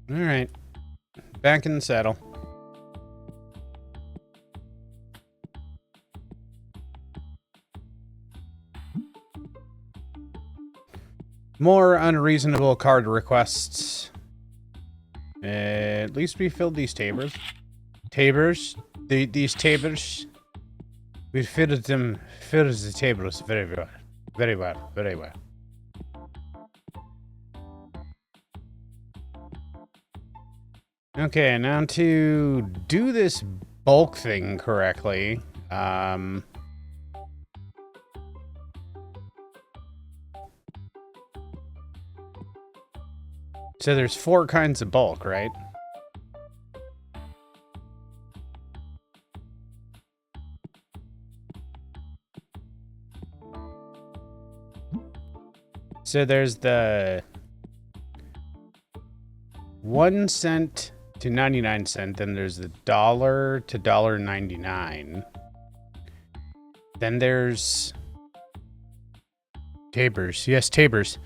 All right. Back in the saddle. More unreasonable card requests. At least we filled these tabers. These tabers. We filled the tables very well. Very well. Very well. Okay, now to do this bulk thing correctly, so there's 4 kinds of bulk, right? So there's the 1 cent to 99 cent, then there's the $1 to $1.99. Then there's Tabers. Yes, Tabers.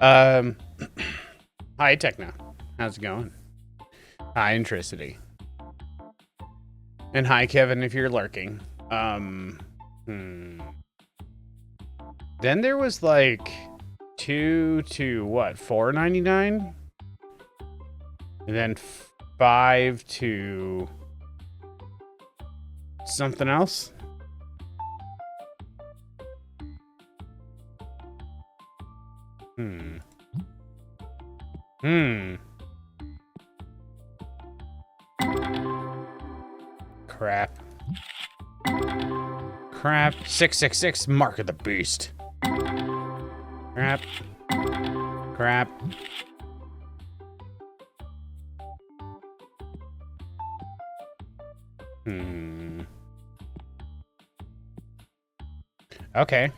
Hi Techno. How's it going? Hi Intricity. And hi Kevin if you're lurking. Then there was like 2 to what? $4.99? And then 5 to something else? Crap. 666, Mark of the Beast. Crap. Okay.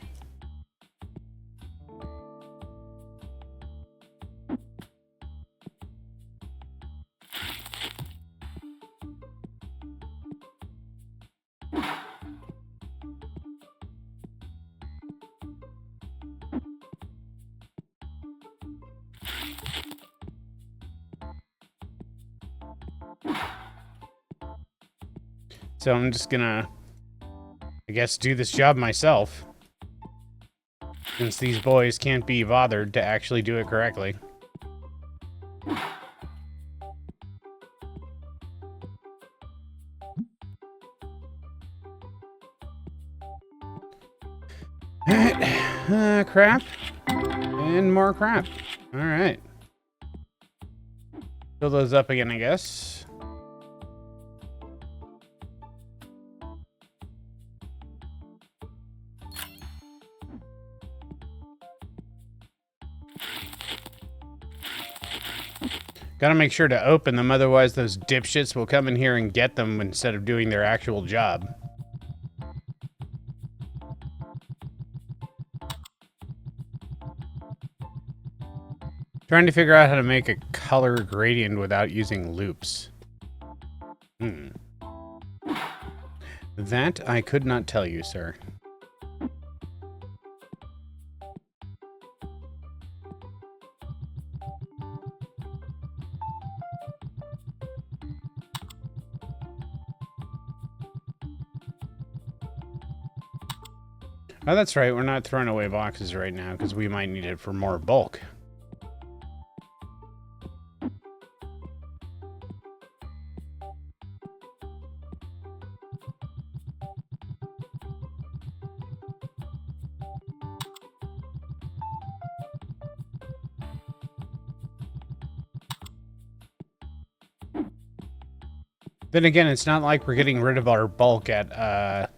So I'm just gonna, I guess, do this job myself. Since these boys can't be bothered to actually do it correctly. Crap. And more crap. Alright. Fill those up again, I guess. Gotta make sure to open them, otherwise those dipshits will come in here and get them instead of doing their actual job. Trying to figure out how to make a color gradient without using loops. That I could not tell you, sir. Oh, that's right. We're not throwing away boxes right now because we might need it for more bulk. Then again, it's not like we're getting rid of our bulk at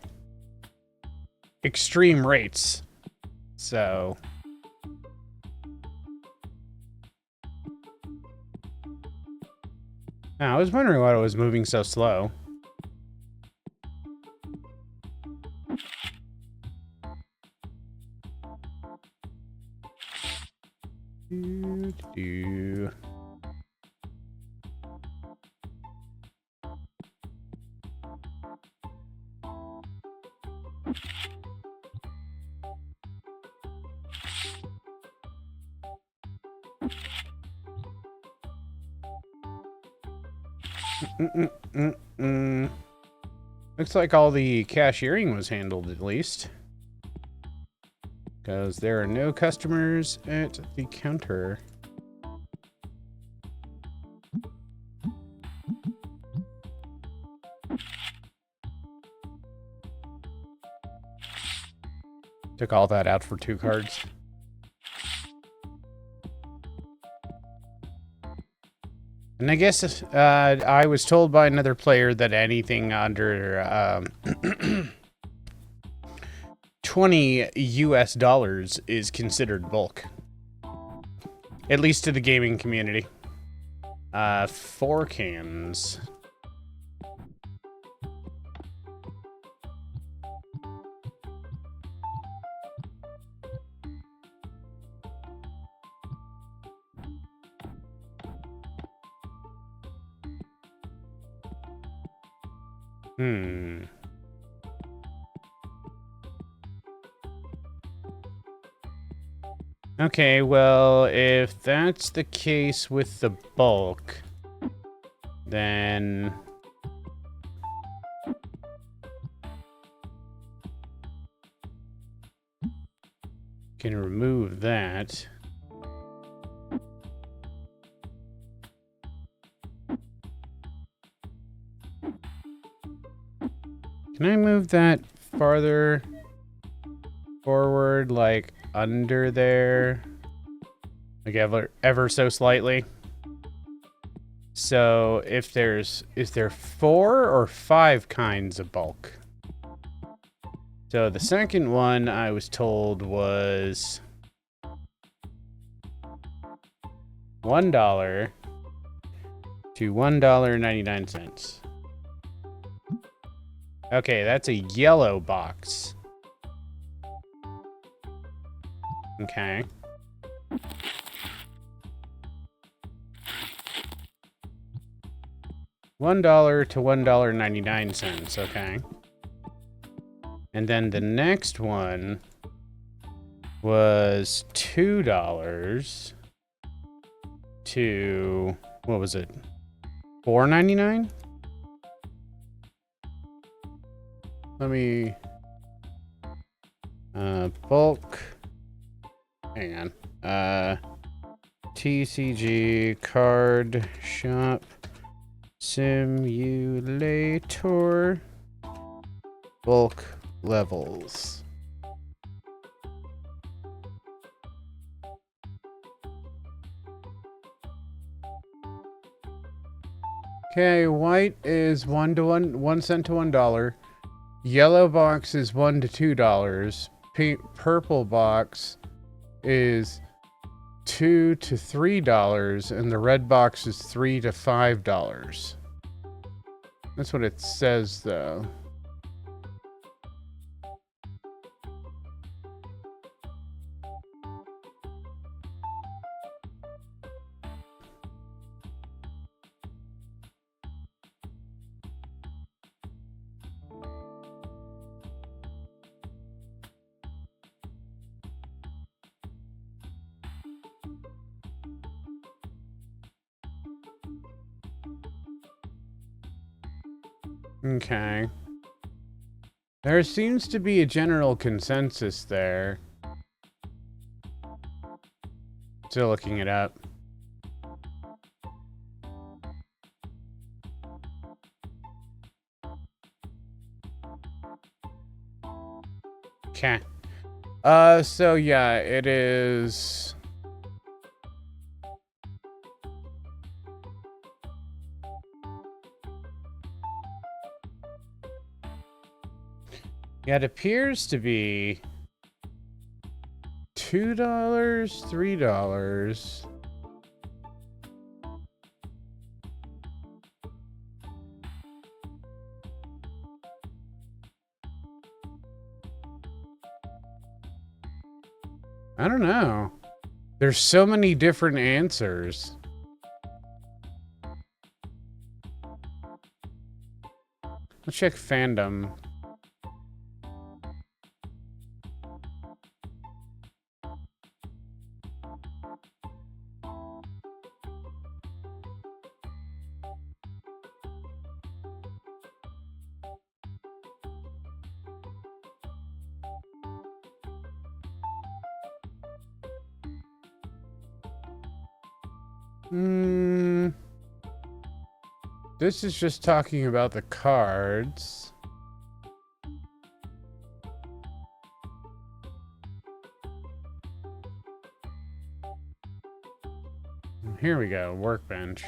extreme rates. So I was wondering why it was moving so slow. Looks like all the cashiering was handled, at least. Because there are no customers at the counter. Took all that out for 2 cards. And I guess I was told by another player that anything under 20 US dollars is considered bulk. At least to the gaming community. 4 cans. Okay, well, if that's the case with the bulk, then can remove that. Can I move that farther forward, like under there? Like ever so slightly? So if is there 4 or 5 kinds of bulk? So the second one I was told was $1 to $1.99. Okay, that's a yellow box. Okay. $1 to $1.99, okay. And then the next one was $2 to, what was it? $4.99? Let me bulk. Hang on. TCG card shop simulator bulk levels. Okay, white is 1 cent to $1. Yellow box is $1 to $2. Purple box is $2 to $3, and the red box is $3 to $5. That's what it says, though. Okay. There seems to be a general consensus there. Still looking it up. Okay. So yeah, it is... Yeah, it appears to be $2, $3. I don't know. There's so many different answers. Let's check fandom. This is just talking about the cards. Here we go, workbench.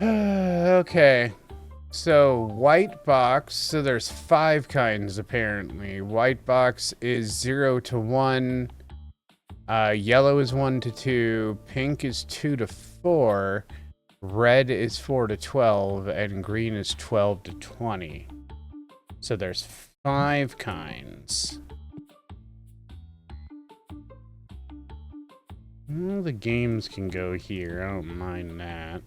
Okay. So, white box. So there's 5 kinds apparently. White box is 0 to 1. Yellow is 1 to 2. Pink is 2 to 4. Red is 4 to 12. And green is 12 to 20. So there's 5 kinds. Well, the games can go here. I don't mind that.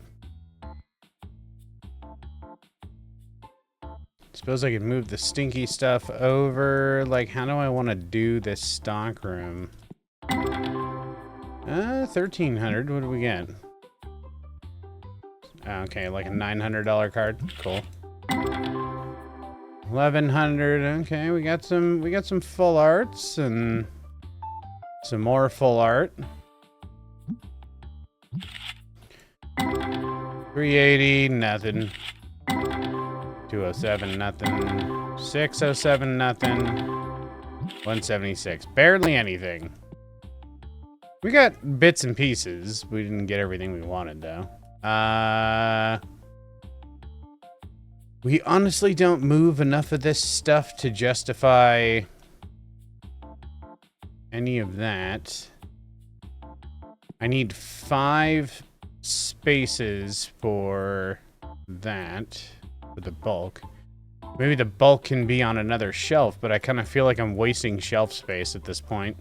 Suppose I could move the stinky stuff over. Like, how do I want to do this stock room? 1,300. What do we get? Okay, like a $900 card. Cool. 1,100. Okay, we got some full arts and some more full art. 380, nothing. 207, nothing. 607, nothing. 176, barely anything. We got bits and pieces. We didn't get everything we wanted, though. We honestly don't move enough of this stuff to justify any of that. I need 5 spaces for that, for the bulk. Maybe the bulk can be on another shelf, but I kind of feel like I'm wasting shelf space at this point.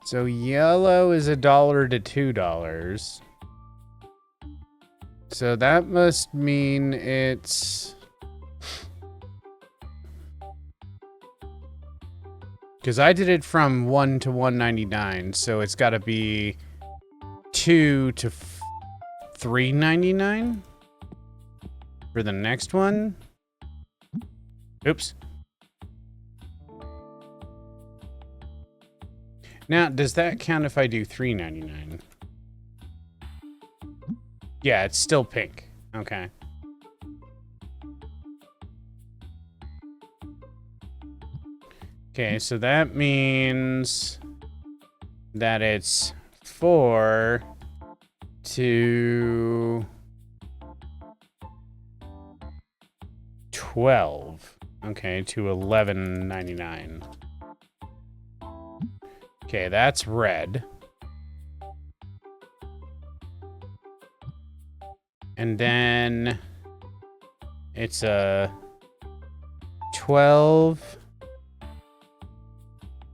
So yellow is $1 to $2. So that must mean it's... Because I did it from 1 to 199, so it's got to be 2 to 399 for the next one. Oops. Now, does that count if I do $3.99? Yeah, it's still pink. Okay. Okay, so that means that it's 4 to 12. Okay, to $11.99. Okay, that's red. And then it's a 12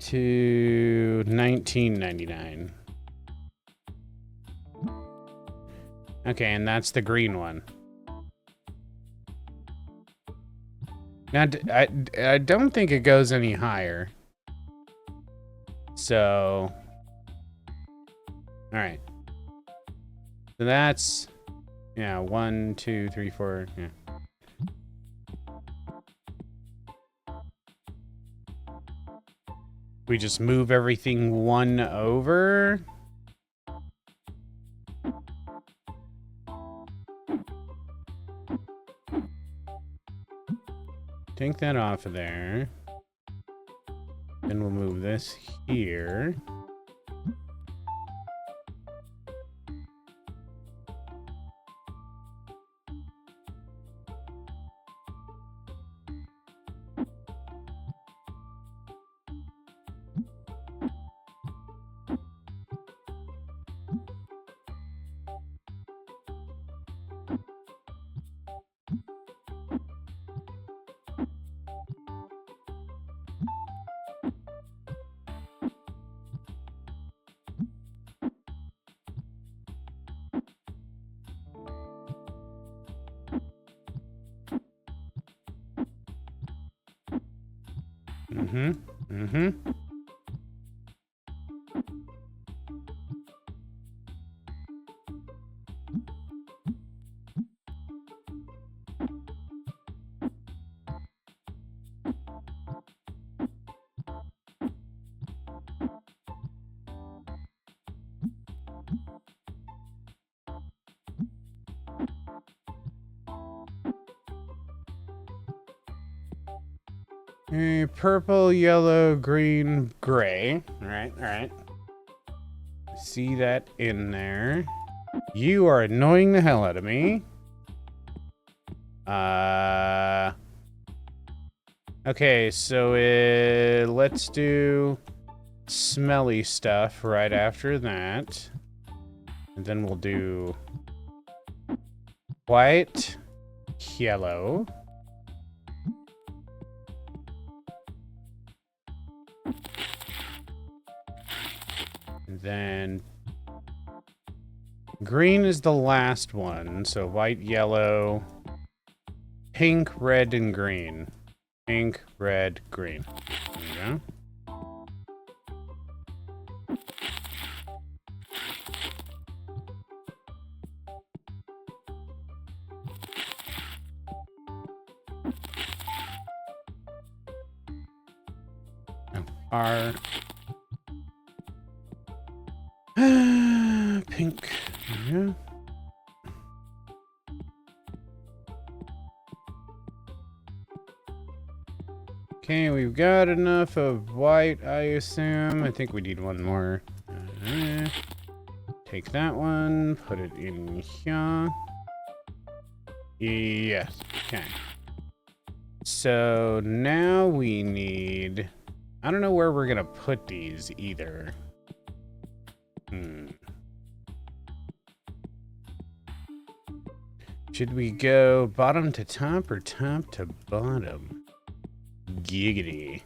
to $19.99. Okay, and that's the green one. Now, I don't think it goes any higher. So, all right. So that's, yeah, 1, 2, 3, 4, yeah. We just move everything 1 over. Take that off of there. Then we'll move this here. Purple, yellow, green, gray. All right. See that in there. You are annoying the hell out of me. Okay, so let's do smelly stuff right after that. And then we'll do white, yellow. And then green is the last one. So white, yellow, pink, red, and green. Pink, red, green. There you go. R. Pink. Yeah. Okay, we've got enough of white, I assume. I think we need one more. Take that one, put it in here. Yes, okay. So now we need... I don't know where we're gonna put these either. Should we go bottom to top or top to bottom? Giggity.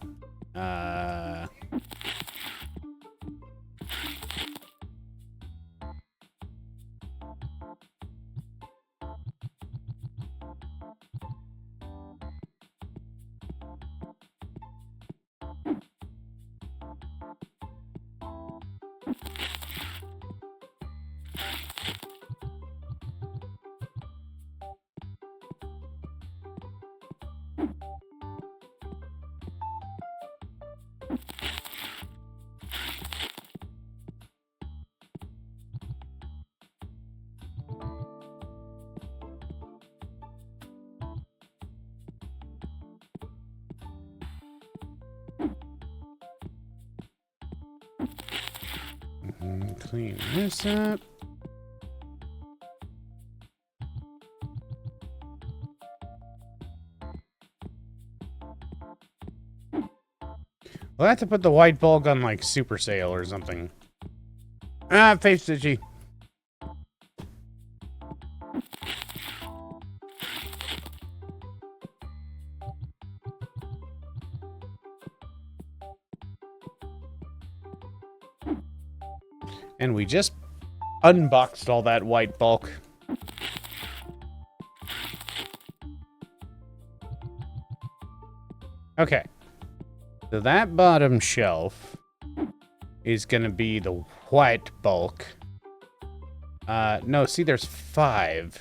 Clean this up. We'll have to put the white bulk on like super sale or something. Ah, face itchy. And we just unboxed all that white bulk. Okay. So that bottom shelf is gonna be the white bulk. No, see, there's 5.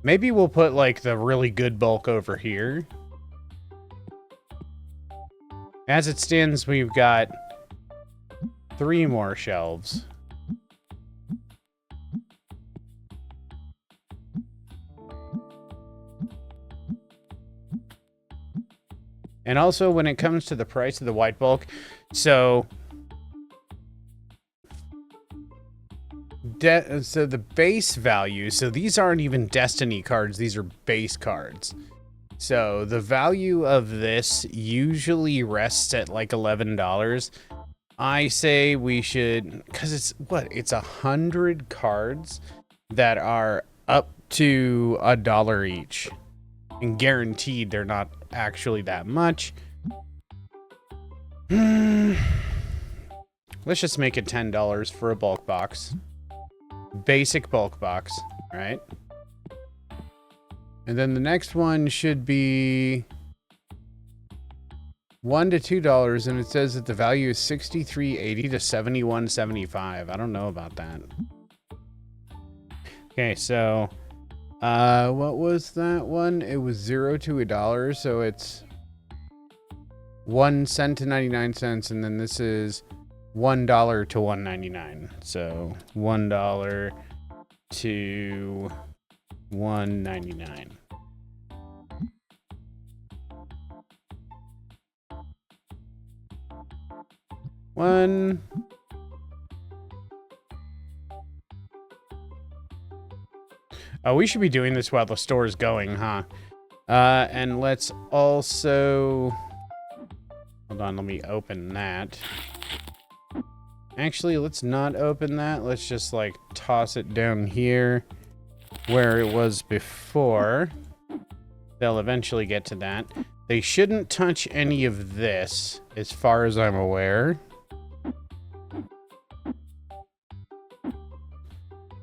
Maybe we'll put, like, the really good bulk over here. As it stands, we've got 3 more shelves. And also, when it comes to the price of the white bulk, so the base value, so these aren't even Destiny cards, these are base cards. So the value of this usually rests at like $11. I say we should, because it's, what, it's 100 cards that are up to $1 each. And guaranteed they're not actually that much. Let's just make it $10 for a bulk box. Basic bulk box, right? And then the next one should be $1 to $2, and it says that the value is $63.80 to $71.75. I don't know about that. Okay, so what was that one? It was 0 to $1, so it's 1 cent to 99 cents, and then this is $1 to $1.99. So $1 to $1.99. One. Oh, we should be doing this while the store is going, huh? And let's also... Hold on, let me open that. Actually, let's not open that. Let's just, like, toss it down here where it was before. They'll eventually get to that. They shouldn't touch any of this, as far as I'm aware.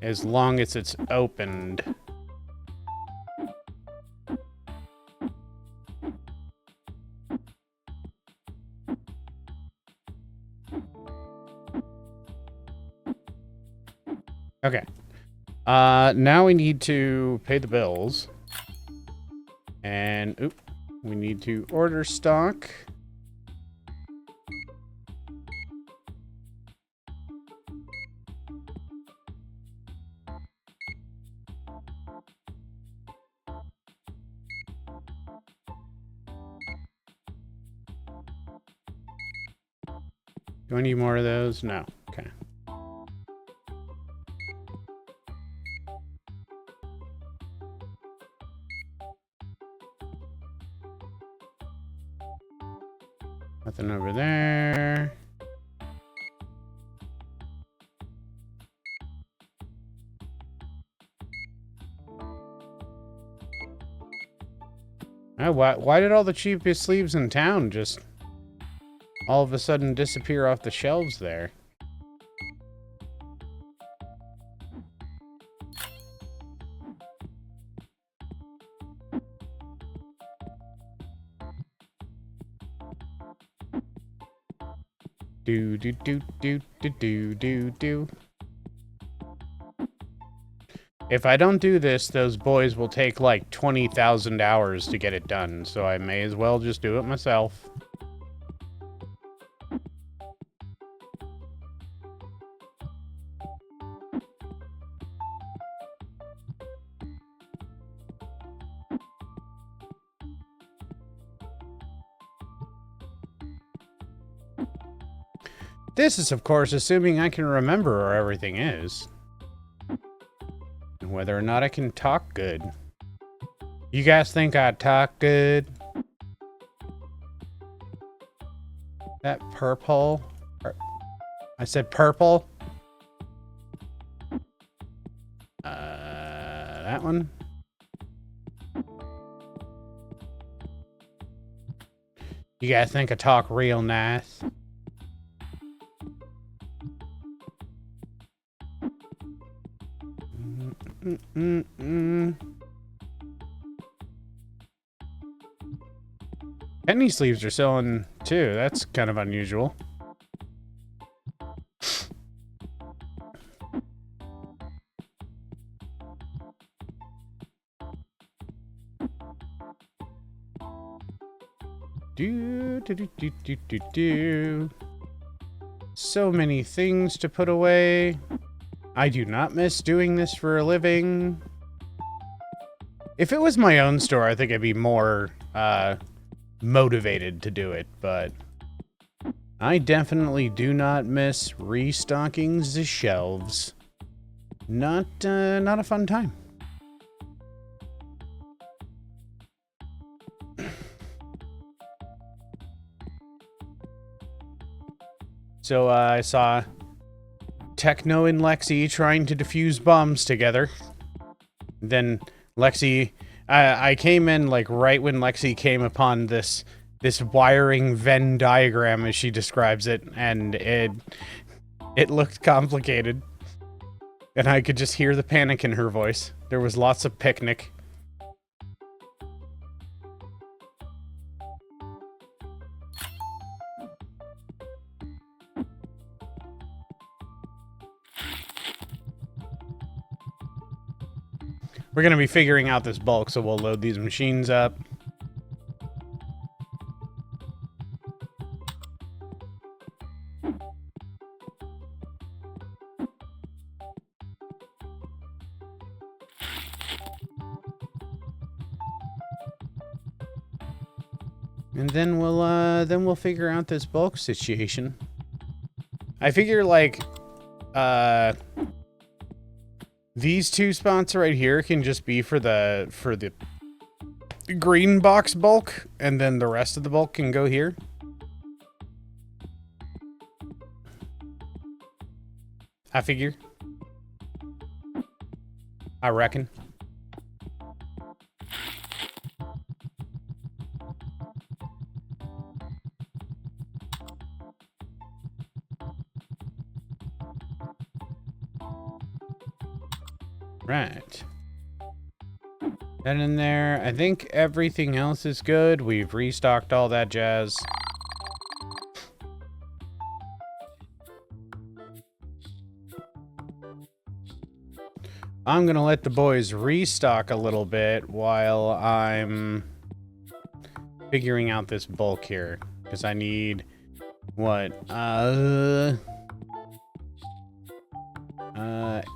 As long as it's opened. Okay. Now we need to pay the bills. And, oop, we need to order stock. Do I need more of those? No. Okay. Nothing over there. Oh, why did all the cheapest sleeves in town just all of a sudden disappear off the shelves there? Do do do do do do do do. If I don't do this, those boys will take like 20,000 hours to get it done, so I may as well just do it myself. This is, of course, assuming I can remember where everything is. And whether or not I can talk good. You guys think I talk good? That purple? I said purple? That one? You guys think I talk real nice? Penny sleeves are selling too. That's kind of unusual. Do. So many things to put away. I do not miss doing this for a living. If it was my own store, I think I'd be more motivated to do it, but I definitely do not miss restocking the shelves. Not a fun time. So I saw Techno and Lexi trying to defuse bombs together. Then Lexi, I came in like right when Lexi came upon this wiring Venn diagram, as she describes it, and it looked complicated. And I could just hear the panic in her voice. There was lots of picnic. We're going to be figuring out this bulk, so we'll load these machines up. And then we'll figure out this bulk situation. I figure, like, these two spots right here can just be for the green box bulk, and then the rest of the bulk can go here. I figure. I reckon. Right. That in there. I think everything else is good. We've restocked all that jazz. I'm gonna let the boys restock a little bit while I'm figuring out this bulk here. Because I need, what,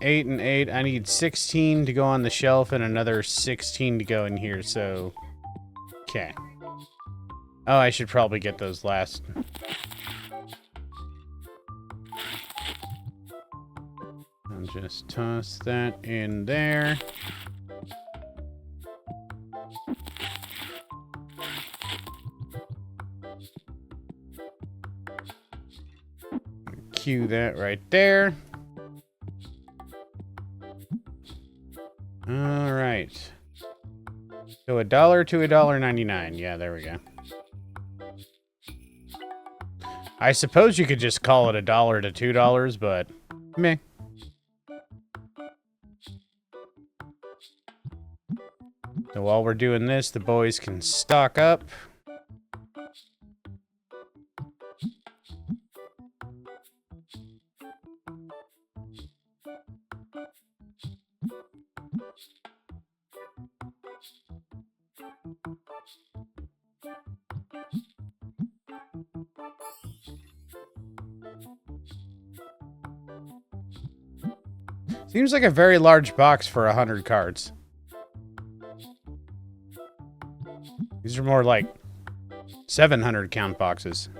8 and 8. I need 16 to go on the shelf and another 16 to go in here, so... Okay. Oh, I should probably get those last. I'll just toss that in there. Cue that right there. All right. So $1 to $1.99. Yeah, there we go. I suppose you could just call it $1 to $2, but meh. So while we're doing this, the boys can stock up. Seems like a very large box for 100 cards. These are more like 700 count boxes.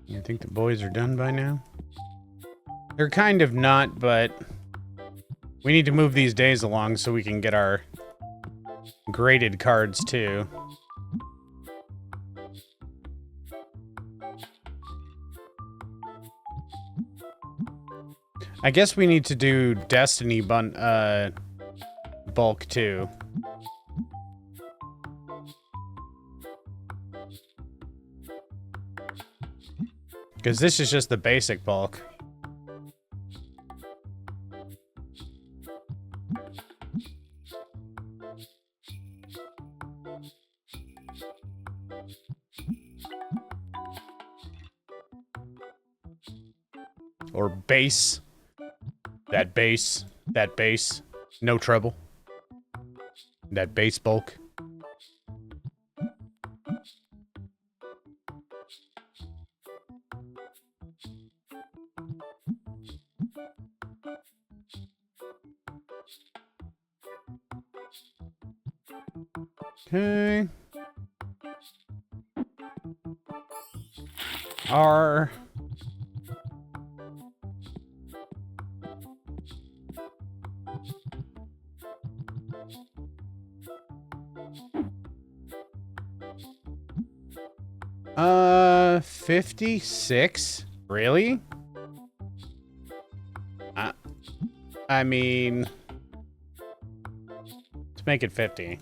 You think the boys are done by now? They're kind of not, but we need to move these days along so we can get our graded cards too. I guess we need to do Destiny bulk too. Because this is just the basic bulk. Or base. That base. That base. No trouble. That base bulk. Okay. R. Uh, 56? Really? I mean, let's make it 50.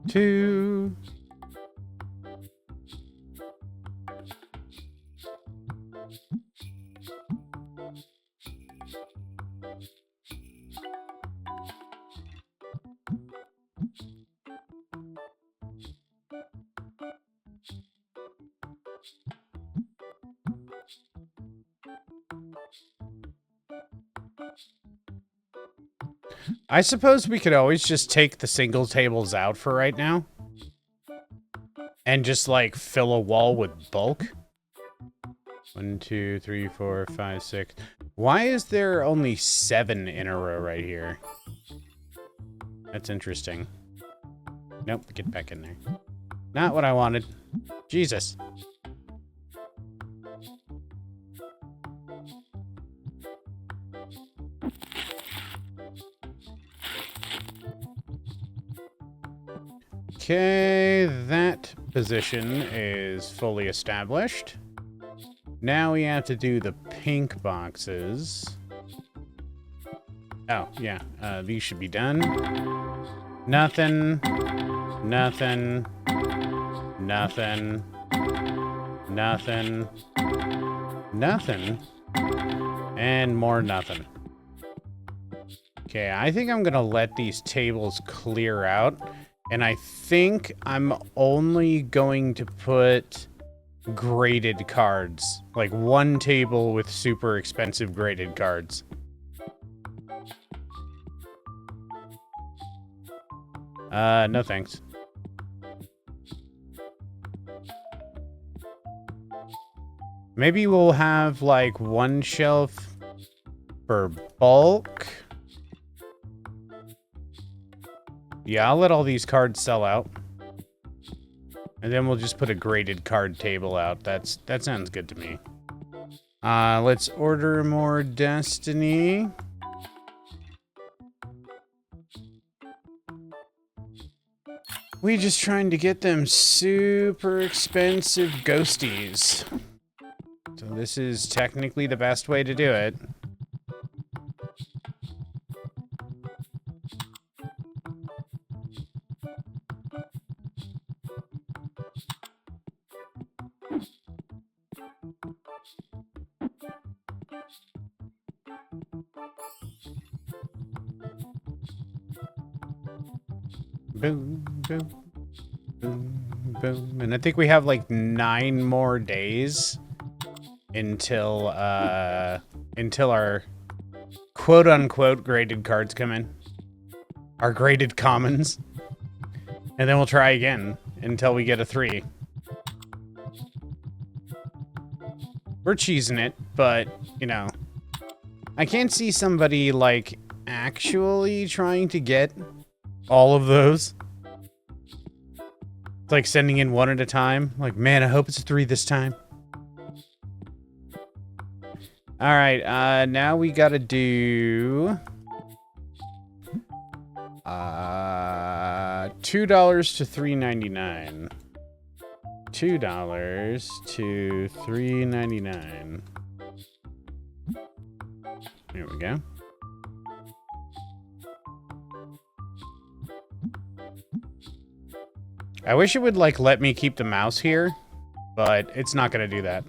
Two. I suppose we could always just take the single tables out for right now. And just, like, fill a wall with bulk. 1, 2, 3, 4, 5, 6. Why is there only 7 in a row right here? That's interesting. Nope, get back in there. Not what I wanted. Jesus. Okay, that position is fully established. Now we have to do the pink boxes. Oh, yeah, these should be done. Nothing. Nothing. Nothing. Nothing. Nothing. And more nothing. Okay, I think I'm gonna let these tables clear out. And I think I'm only going to put graded cards. Like one table with super expensive graded cards. No thanks. Maybe we'll have like one shelf for bulk. Yeah, I'll let all these cards sell out. And then we'll just put a graded card table out. That sounds good to me. Let's order more Destiny. We just trying to get them super expensive ghosties. So this is technically the best way to do it. Boom, boom, boom, boom. And I think we have like 9 more days until our quote-unquote graded cards come in. Our graded commons. And then we'll try again until we get a 3. We're cheesing it, but, you know, I can't see somebody, like, actually trying to get all of those. It's like sending in one at a time. Like, man, I hope it's a 3 this time. Alright, now we gotta do... $2 to $3.99. $2 to $3.99. Here we go. I wish it would, like, let me keep the mouse here, but it's not gonna do that.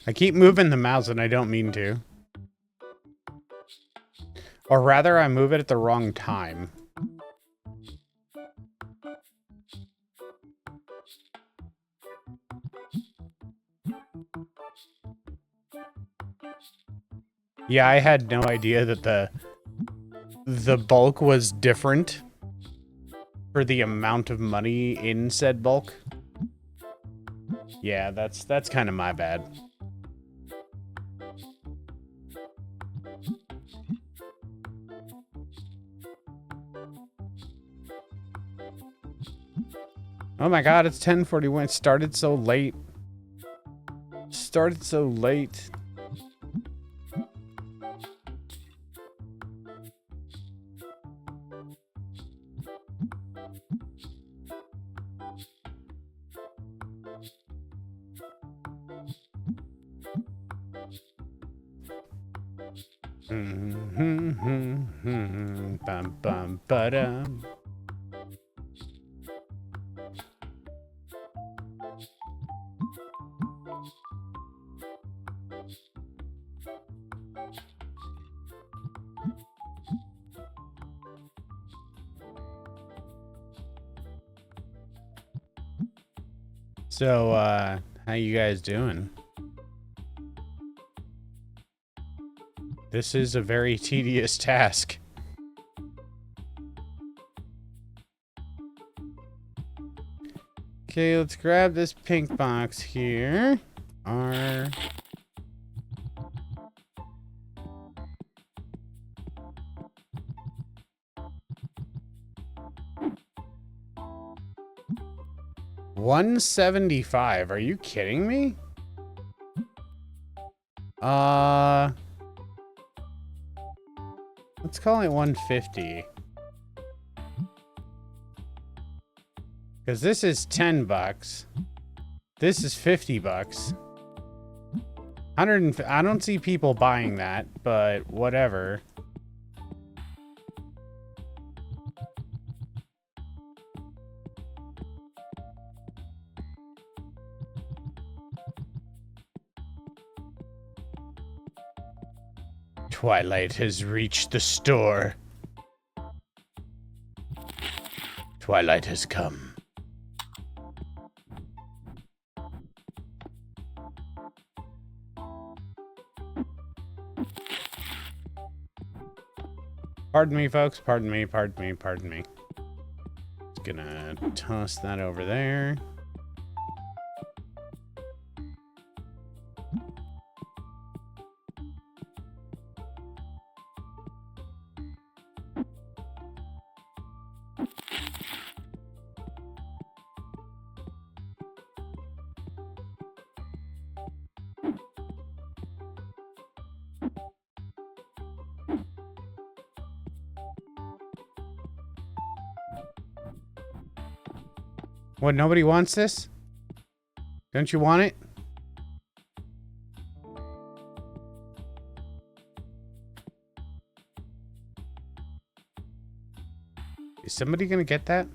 I keep moving the mouse and I don't mean to. Or rather, I move it at the wrong time. Yeah, I had no idea that the bulk was different for the amount of money in said bulk. Yeah, that's kind of my bad. Oh my god, it's 10:41. It started so late. Started so late. Bum bum ba-dum. So, how you guys doing? This is a very tedious task. Okay, let's grab this pink box here. R. $175. Are you kidding me? Let's call it 150. Because this is 10 bucks. This is 50 bucks. I don't see people buying that, but whatever. Twilight has reached the store. Twilight has come. Pardon me, folks. Pardon me, pardon me, pardon me. Just gonna toss that over there. What, nobody wants this? Don't you want it? Is somebody gonna get that?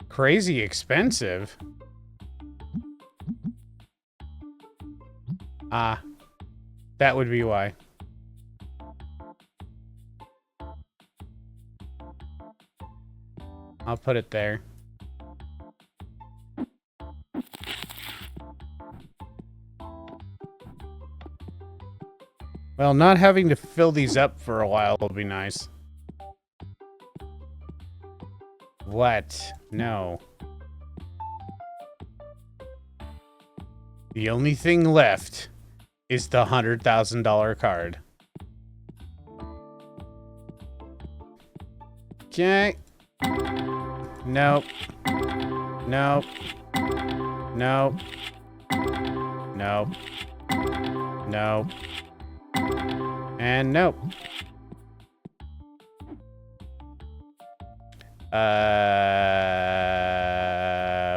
Crazy expensive. Ah, that would be why. I'll put it there. Well, not having to fill these up for a while will be nice. What? No. The only thing left is the $100,000 card. Okay. Nope. Nope. Nope. Nope. Nope. And nope.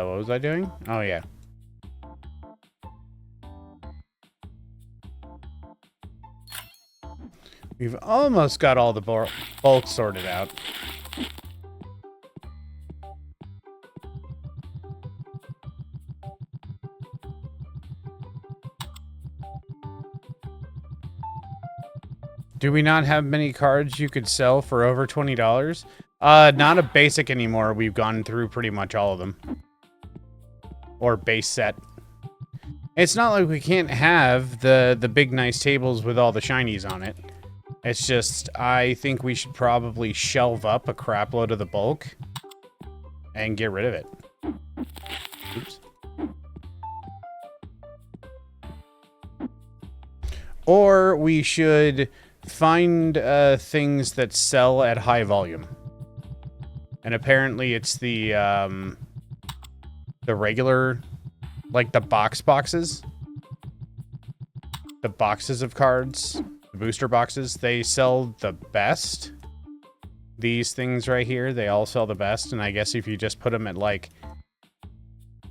What was I doing? Oh, yeah. We've almost got all the bulk sorted out. Do we not have many cards you could sell for over $20? Not a basic anymore. We've gone through pretty much all of them. Or base set. It's not like we can't have the big nice tables with all the shinies on it. It's just, I think we should probably shelve up a crap load of the bulk and get rid of it. Oops. Or we should find things that sell at high volume. And apparently it's the regular, like the boxes. The boxes of cards, the booster boxes, they sell the best. These things right here, they all sell the best. And I guess if you just put them at like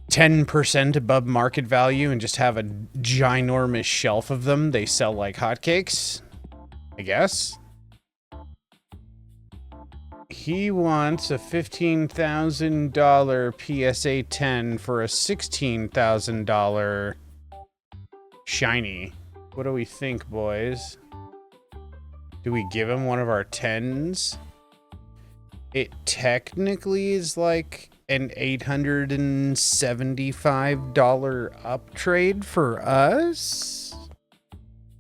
10% above market value and just have a ginormous shelf of them, they sell like hotcakes, I guess. He wants a $15,000 PSA 10 for a $16,000 shiny. What do we think, boys? Do we give him one of our 10s? It technically is like an $875 up trade for us,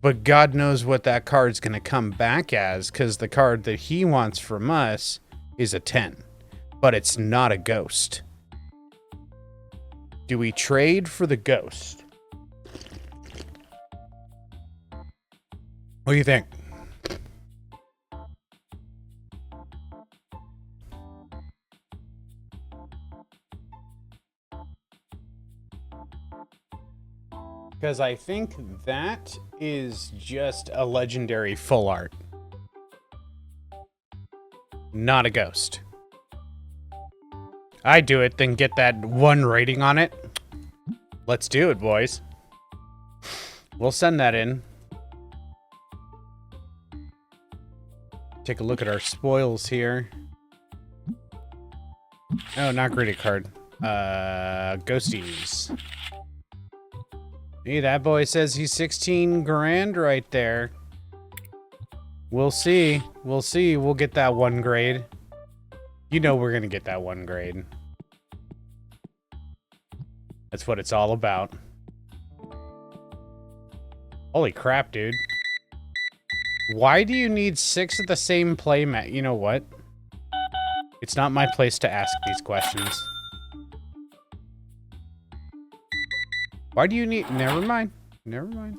but God knows what that card's gonna come back as, because the card that he wants from us is a 10, but it's not a ghost. Do we trade for the ghost? What do you think? Because I think that is just a legendary full art. Not a ghost. I do it, then get that 1 rating on it. Let's do it, boys. We'll send that in. Take a look at our spoils here. Oh, not graded card. Ghosties. Hey, that boy says he's 16 grand right there. We'll see. We'll see. We'll get that 1 grade. You know we're gonna get that 1 grade. That's what it's all about. Holy crap, dude. Why do you need 6 of the same playmat? You know what? It's not my place to ask these questions. Why do you need... Never mind. Never mind.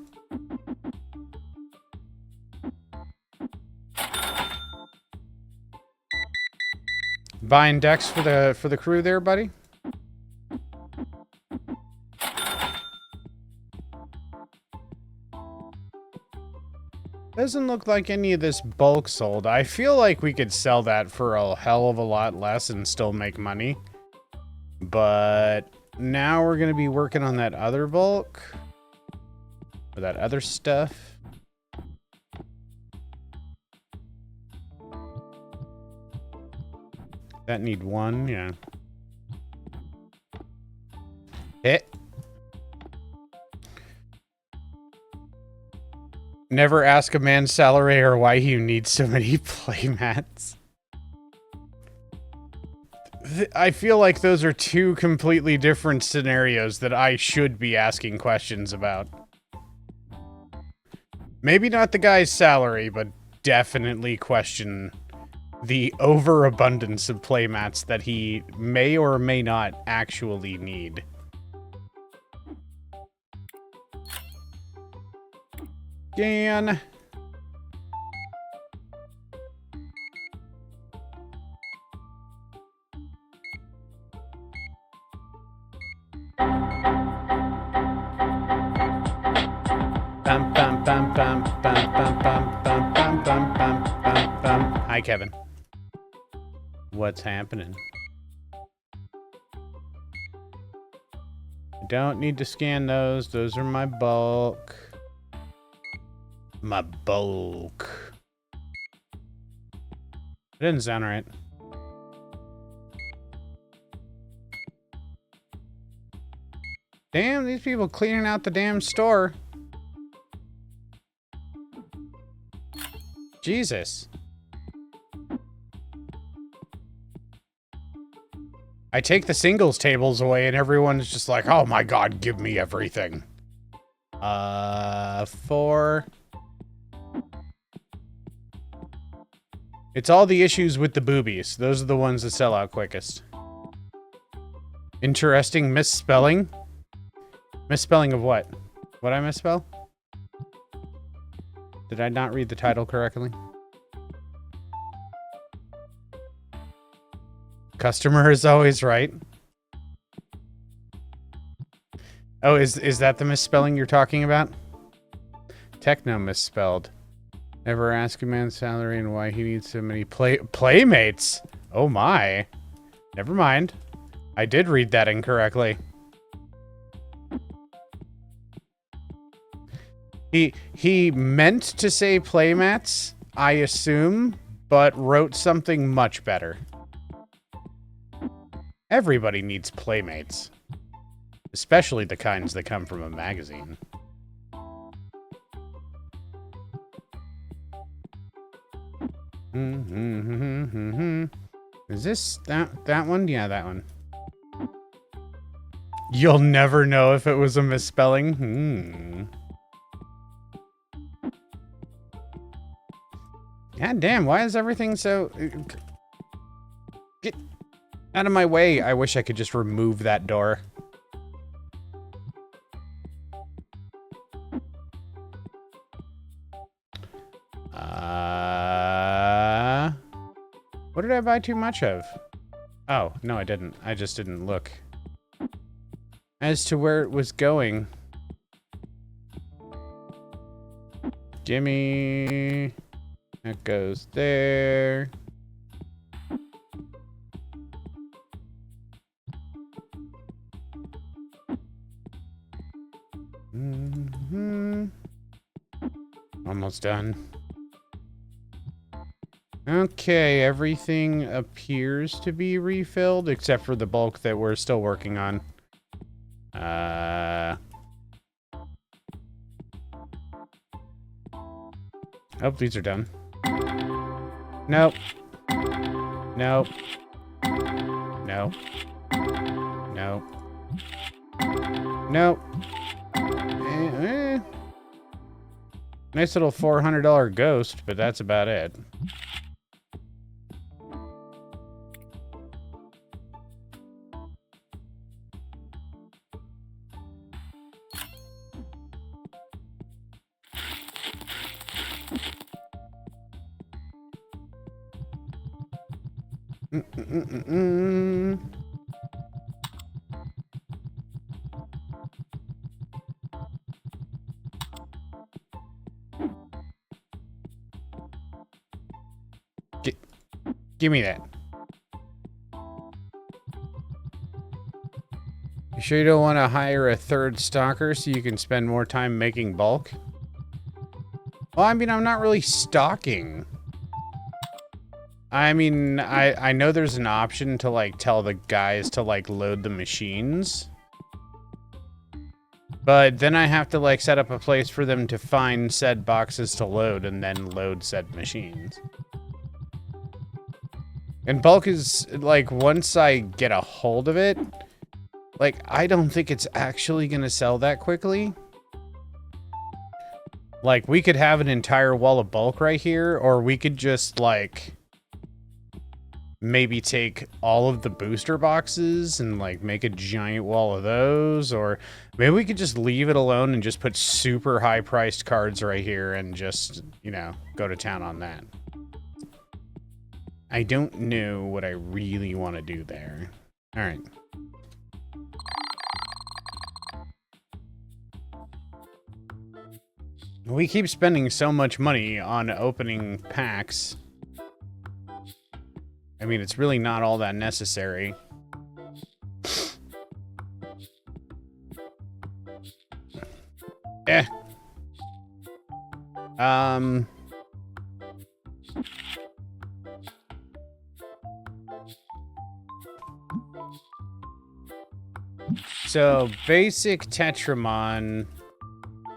Buying decks for the crew there, buddy? Doesn't look like any of this bulk sold. I feel like we could sell that for a hell of a lot less and still make money. But now we're going to be working on that other bulk. Or that other stuff. That need 1, yeah. Hit. Never ask a man's salary or why he needs so many playmats. I feel like those are 2 completely different scenarios that I should be asking questions about. Maybe not the guy's salary, but definitely question the overabundance of playmats that he may or may not actually need. Dan. Bum, bum, bum, bum, bum, bum, bum, bum, bum, bum, bum, bum, bum. Hi, Kevin. What's happening? I don't need to scan those. Those are my bulk. My bulk. It didn't sound right. Damn, these people cleaning out the damn store. Jesus. I take the singles tables away and everyone's just like, oh my god, give me everything. 4. It's all the issues with the boobies. Those are the ones that sell out quickest. Interesting misspelling. Misspelling of what? What'd I misspell? Did I not read the title correctly? Customer is always right. Oh, is that the misspelling you're talking about? Techno misspelled. Never ask a man's salary and why he needs so many playmates. Oh my. Never mind. I did read that incorrectly. He meant to say playmats, I assume, but wrote something much better. Everybody needs playmates. Especially the kinds that come from a magazine. Is this that one? Yeah, that one. You'll never know if it was a misspelling. God damn, why is everything so... Get out of my way. I wish I could just remove that door. What did I buy too much of? Oh, no, I didn't. I just didn't look. As to where it was going. Gimme. That goes there. Almost done. Okay, everything appears to be refilled, except for the bulk that we're still working on. Oh, these are done. Nope. Nope. Nope. Nope. Nope. Nice little $400 ghost, but that's about it. Give me that. You sure you don't want to hire a third stalker so you can spend more time making bulk? Well, I mean, I'm not really stalking. I mean, I know there's an option to, like, tell the guys to, like, load the machines. But then I have to, like, set up a place for them to find said boxes to load and then load said machines. And bulk is, like, once I get a hold of it, like, I don't think it's actually gonna sell that quickly. Like, we could have an entire wall of bulk right here, or we could just, like, maybe take all of the booster boxes and, like, make a giant wall of those, or maybe we could just leave it alone and just put super high-priced cards right here and just, you know, go to town on that. I don't know what I really want to do there. All right. We keep spending so much money on opening packs. I mean, it's really not all that necessary. So, basic Tetramon,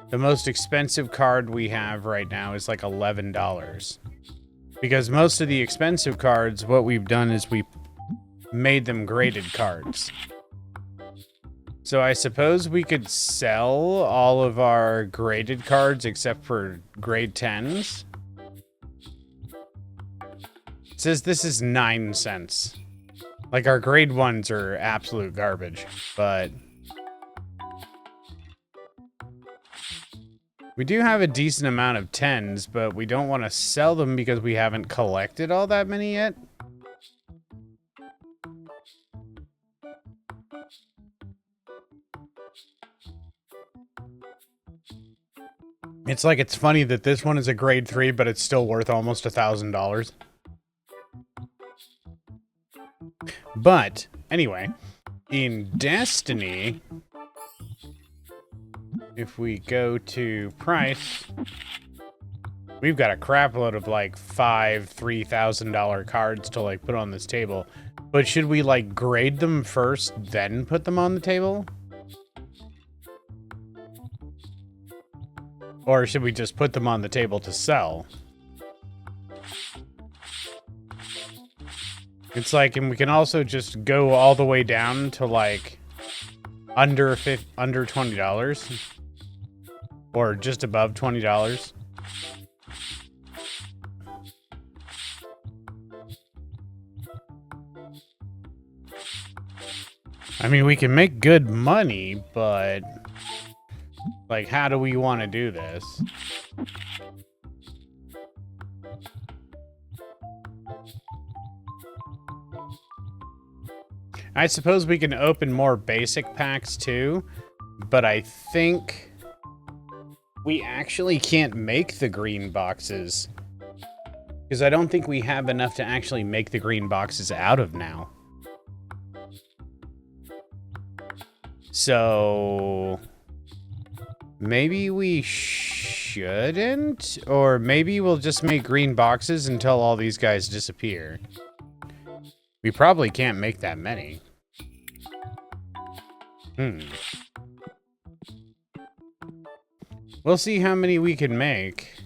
the most expensive card we have right now is like $11. Because most of the expensive cards, what we've done is we made them graded cards. So I suppose we could sell all of our graded cards except for grade 10s. It says this is 9 cents. Like, our grade 1s are absolute garbage, but we do have a decent amount of 10s, but we don't want to sell them because we haven't collected all that many yet. It's like, it's funny that this one is a grade 3, but it's still worth almost $1,000. But, anyway, in Destiny, if we go to price, we've got a crap load of like $3,000 cards to like put on this table. But should we like grade them first, then put them on the table? Or should we just put them on the table to sell? It's like, and we can also just go all the way down to like under $20 or just above $20. I mean, we can make good money, but like, how do we want to do this? I suppose we can open more basic packs too, but I think we actually can't make the green boxes because I don't think we have enough to actually make the green boxes out of now. So maybe we shouldn't, or maybe we'll just make green boxes until all these guys disappear. We probably can't make that many. We'll see how many we can make.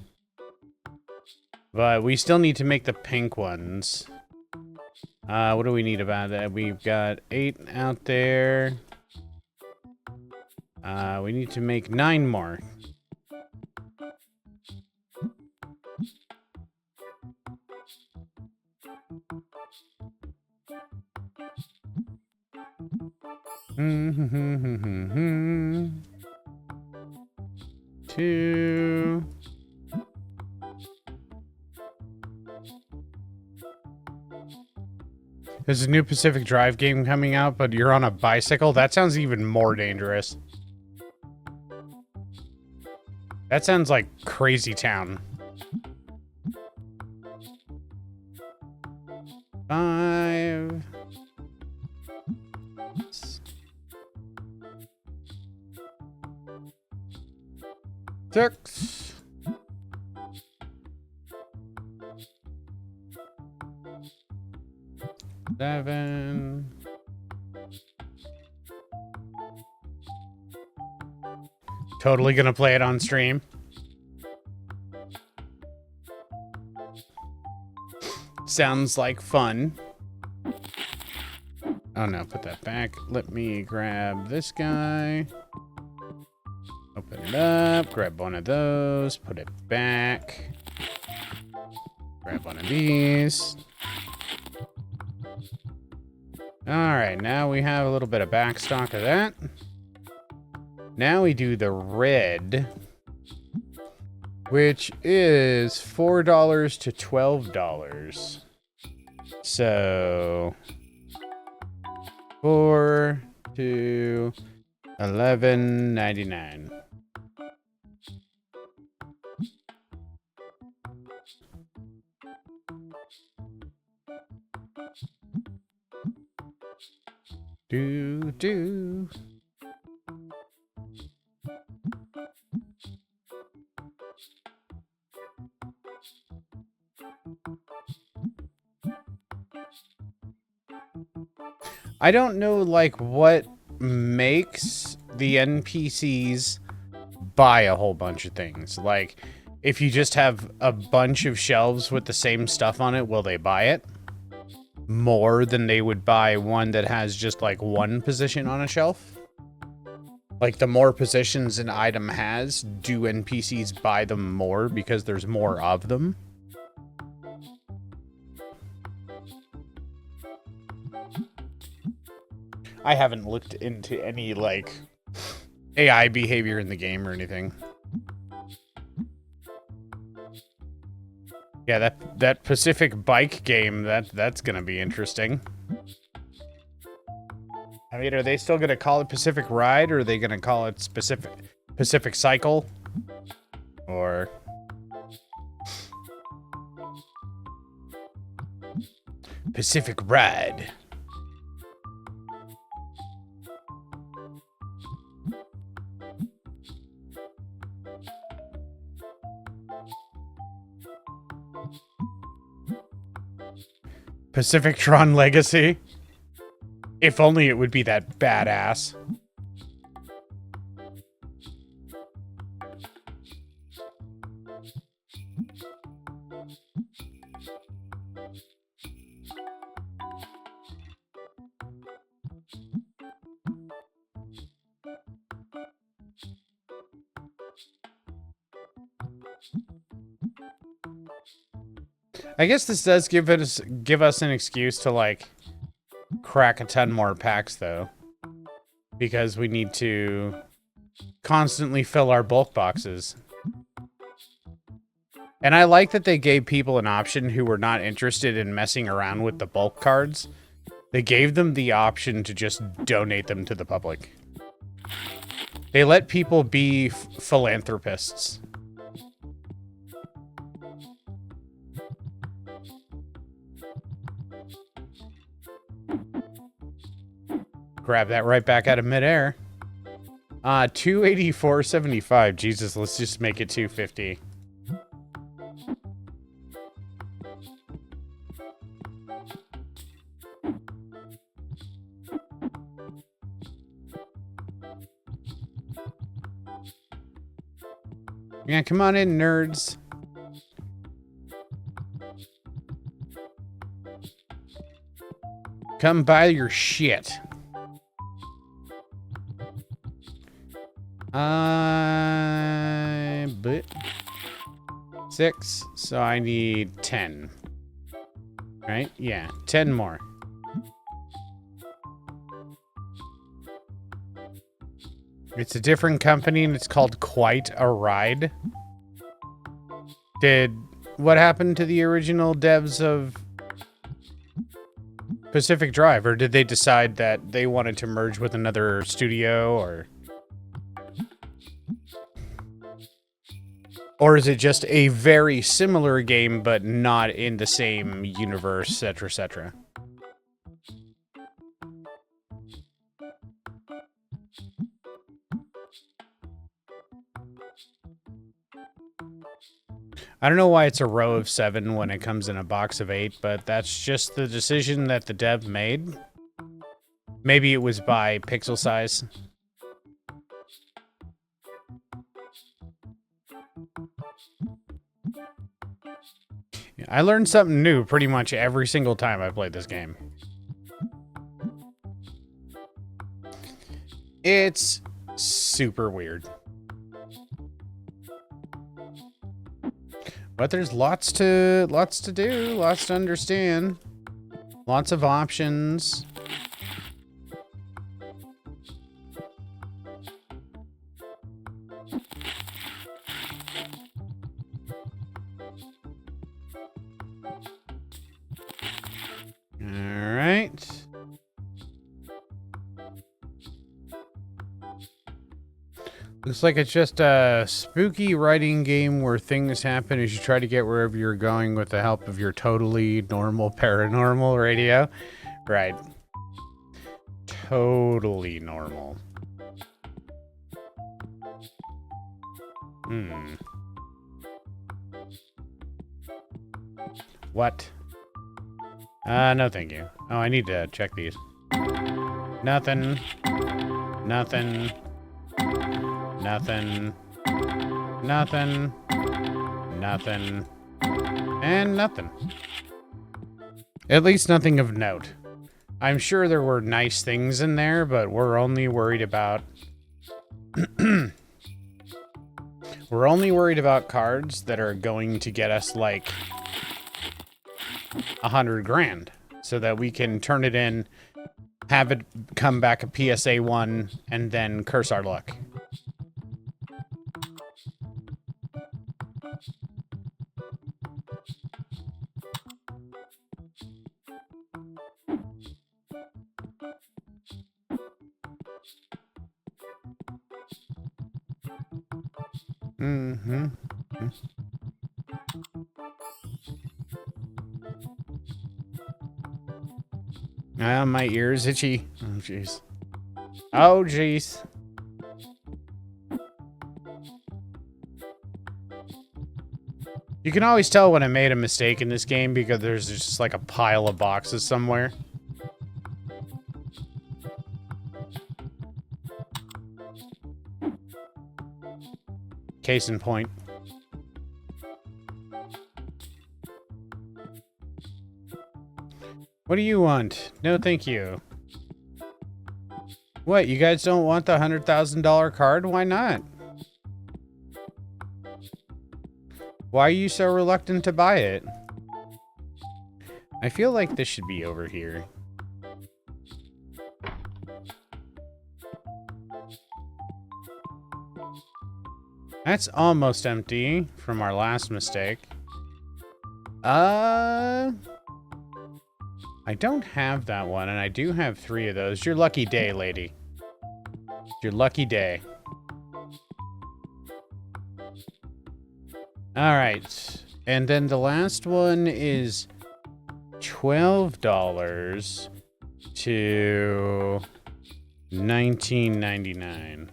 But we still need to make the pink ones. What do we need about that? We've got 8 out there. We need to make 9 more. Two. There's a new Pacific Drive game coming out, but you're on a bicycle? That sounds even more dangerous. That sounds like Crazy Town. 5. 6. 7. Totally gonna play it on stream. Sounds like fun. Oh no, put that back. Let me grab this guy. Open it up, grab one of those, put it back. Grab one of these. Alright, now we have a little bit of back stock of that. Now we do the red, which is $4 to $12. So 4 to $11.99. Do. I don't know, like, what makes the NPCs buy a whole bunch of things. Like, if you just have a bunch of shelves with the same stuff on it, will they buy it more than they would buy one that has just, like, one position on a shelf? Like, the more positions an item has, do NPCs buy them more because there's more of them? I haven't looked into any, like, AI behavior in the game or anything. Yeah, that Pacific bike game, that's gonna be interesting. I mean, are they still gonna call it Pacific Ride, or are they gonna call it Pacific Cycle? Or... Pacific Ride. Pacific Tron Legacy. If only it would be that badass. I guess this does give us an excuse to, like, crack a ton more packs, though, because we need to constantly fill our bulk boxes. And I like that they gave people an option who were not interested in messing around with the bulk cards. They gave them the option to just donate them to the public. They let people be philanthropists. Grab that right back out of midair. 284.75. Jesus, let's just make it 250. Yeah, come on in, nerds. Come buy your shit. But 6, so I need 10. Right? Yeah, 10 more. It's a different company and it's called Quite a Ride. What happened to the original devs of Pacific Drive? Or did they decide that they wanted to merge with another studio, or... Or is it just a very similar game, but not in the same universe, etc., etc.? I don't know why it's a row of 7 when it comes in a box of 8, but that's just the decision that the dev made. Maybe it was by pixel size. I learned something new pretty much every single time I played this game. It's super weird. But there's lots to do, lots to understand. Lots of options. Alright. Looks like it's just a spooky writing game where things happen as you try to get wherever you're going with the help of your totally normal paranormal radio. Right. Totally normal. What? No thank you. Oh, I need to check these. Nothing. Nothing. Nothing. Nothing. Nothing. And nothing. At least nothing of note. I'm sure there were nice things in there, but we're only worried about We're only worried about cards that are going to get us like 100 grand so that we can turn it in, have it come back a PSA 1, and then curse our luck. Mm-hmm. My ear's itchy. Oh, jeez. Oh, jeez. You can always tell when I made a mistake in this game because there's just like a pile of boxes somewhere. Case in point. What do you want? No, thank you. What, you guys don't want the $100,000 card? Why not? Why are you so reluctant to buy it? I feel like this should be over here. That's almost empty from our last mistake. I don't have that one, and I do have 3 of those. Your lucky day, lady. Your lucky day. Alright. And then the last one is $12 to $19.99.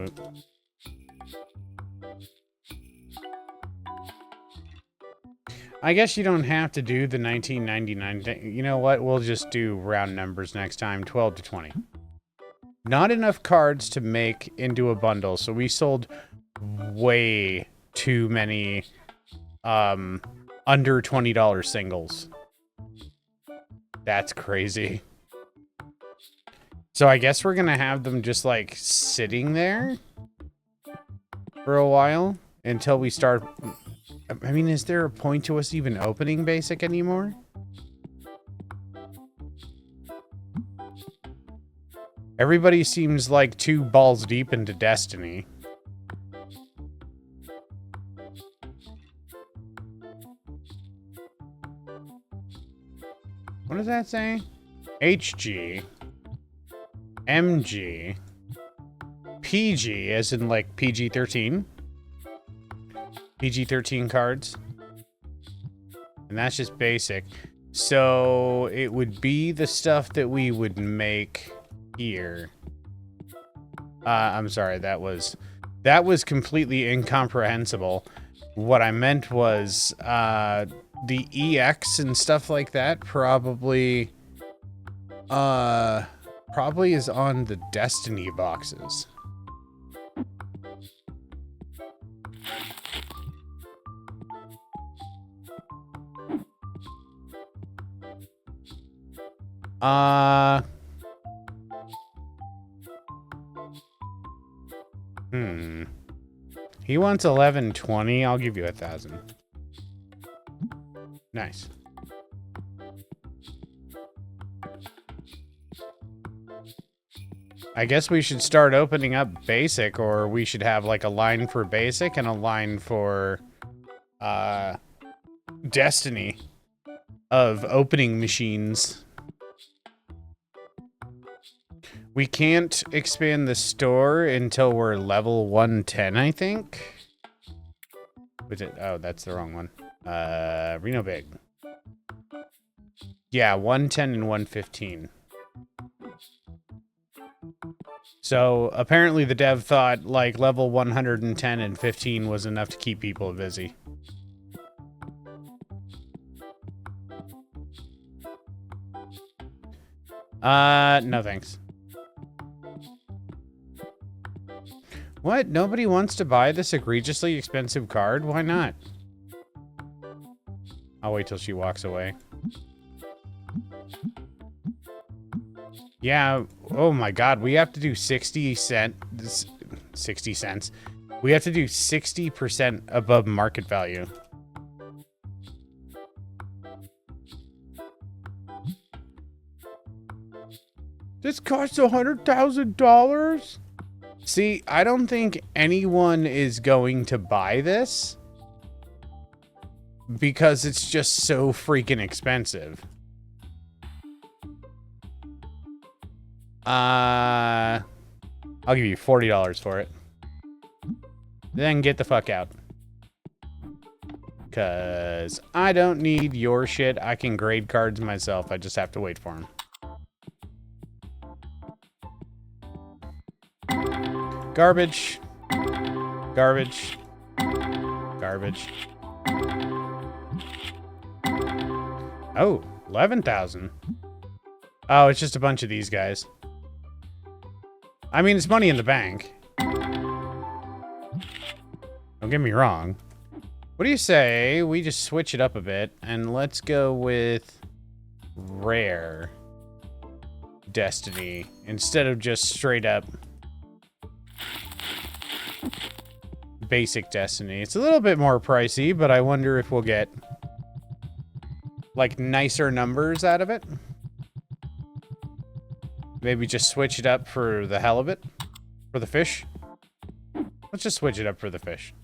Oop. I guess you don't have to do the $19.99 thing. You know what? We'll just do round numbers next time. 12 to 20. Not enough cards to make into a bundle, so we sold way too many under $20 singles. That's crazy. So I guess we're gonna have them just like sitting there for a while until we start. I mean, is there a point to us even opening basic anymore? Everybody seems like 2 balls deep into Destiny. What does that say? HG, MG, PG, as in like PG-13. PG-13 cards. And that's just basic. So it would be the stuff that we would make here. I'm sorry, that was completely incomprehensible. What I meant was the EX and stuff like that probably is on the Destiny boxes. He wants 1120. I'll give you 1,000. Nice. I guess we should start opening up basic, or we should have like a line for basic and a line for Destiny of opening machines. We can't expand the store until we're level 110, I think. Was it? Oh, that's the wrong one. Reno Big. Yeah, 110 and 115. So apparently the dev thought like level 110 and 15 was enough to keep people busy. No thanks. What? Nobody wants to buy this egregiously expensive card? Why not? I'll wait till she walks away. Yeah, oh my god, we have to do 60 cent 60 cents. We have to do 60% above market value. This costs $100,000? See, I don't think anyone is going to buy this because it's just so freaking expensive. I'll give you $40 for it. Then get the fuck out. Because I don't need your shit. I can grade cards myself. I just have to wait for them. Garbage. Garbage. Garbage. Oh, 11,000. Oh, it's just a bunch of these guys. I mean, it's money in the bank. Don't get me wrong. What do you say we just switch it up a bit and let's go with rare Destiny instead of just straight up basic Destiny. It's a little bit more pricey, but I wonder if we'll get like nicer numbers out of it. Maybe just switch it up for the hell of it. For the fish. Let's just switch it up for the fish.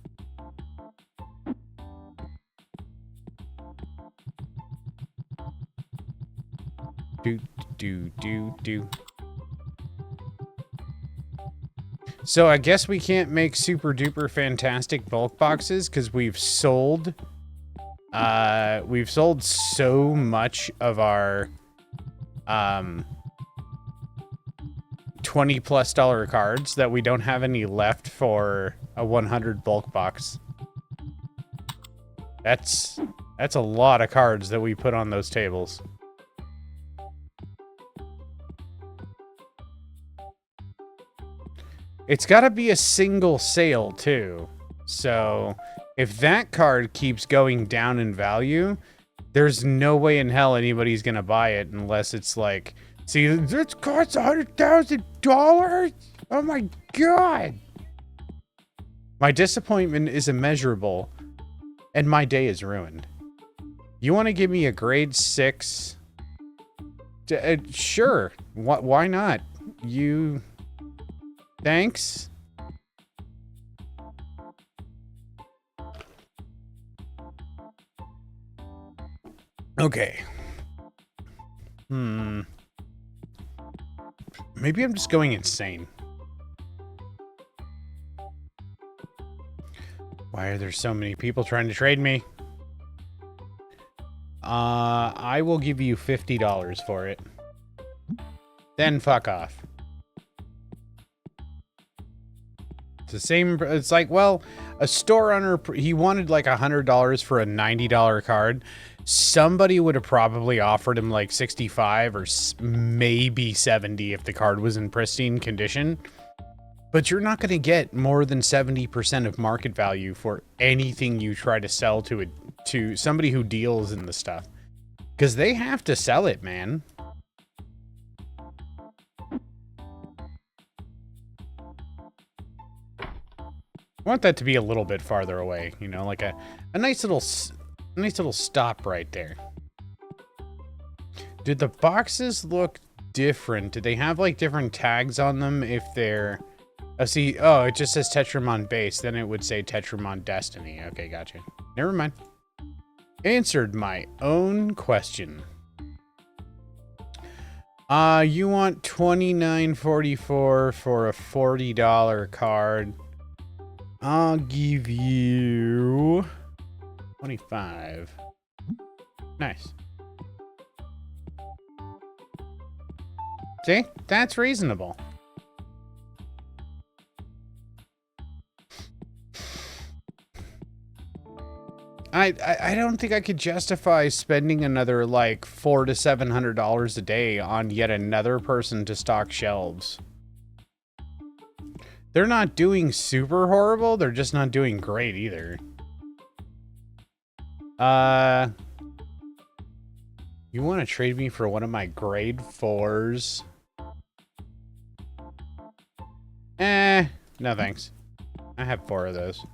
Do. So I guess we can't make super duper fantastic bulk boxes because we've sold so much of our $20+ cards that we don't have any left for a 100 bulk box. That's a lot of cards that we put on those tables. It's got to be a single sale too. So if that card keeps going down in value, there's no way in hell anybody's going to buy it unless it's like, see, this costs $100,000? Oh my God. My disappointment is immeasurable and my day is ruined. You want to give me a grade 6? Sure. Why not? Thanks. Okay. Maybe I'm just going insane. Why are there so many people trying to trade me? I will give you $50 for it. Then fuck off. It's the same. It's like, well, a store owner, he wanted like $100 for a $90 card. Somebody would have probably offered him like 65 or maybe 70 if the card was in pristine condition. But you're not going to get more than 70% of market value for anything you try to sell to somebody who deals in the stuff. Because they have to sell it, man. I want that to be a little bit farther away, you know, like a nice little stop right there. Did the boxes look different? Did they have like different tags on them if they're... Oh, see, oh, it just says Tetramon base. Then it would say Tetramon Destiny. Okay, gotcha. Never mind. Answered my own question. You want $29.44 for a $40 card. I'll give you 25. Nice. See? That's reasonable. I don't think I could justify spending another like $400 to $700 a day on yet another person to stock shelves. They're not doing super horrible. They're just not doing great either. You want to trade me for one of my grade 4s? No thanks. I have 4 of those.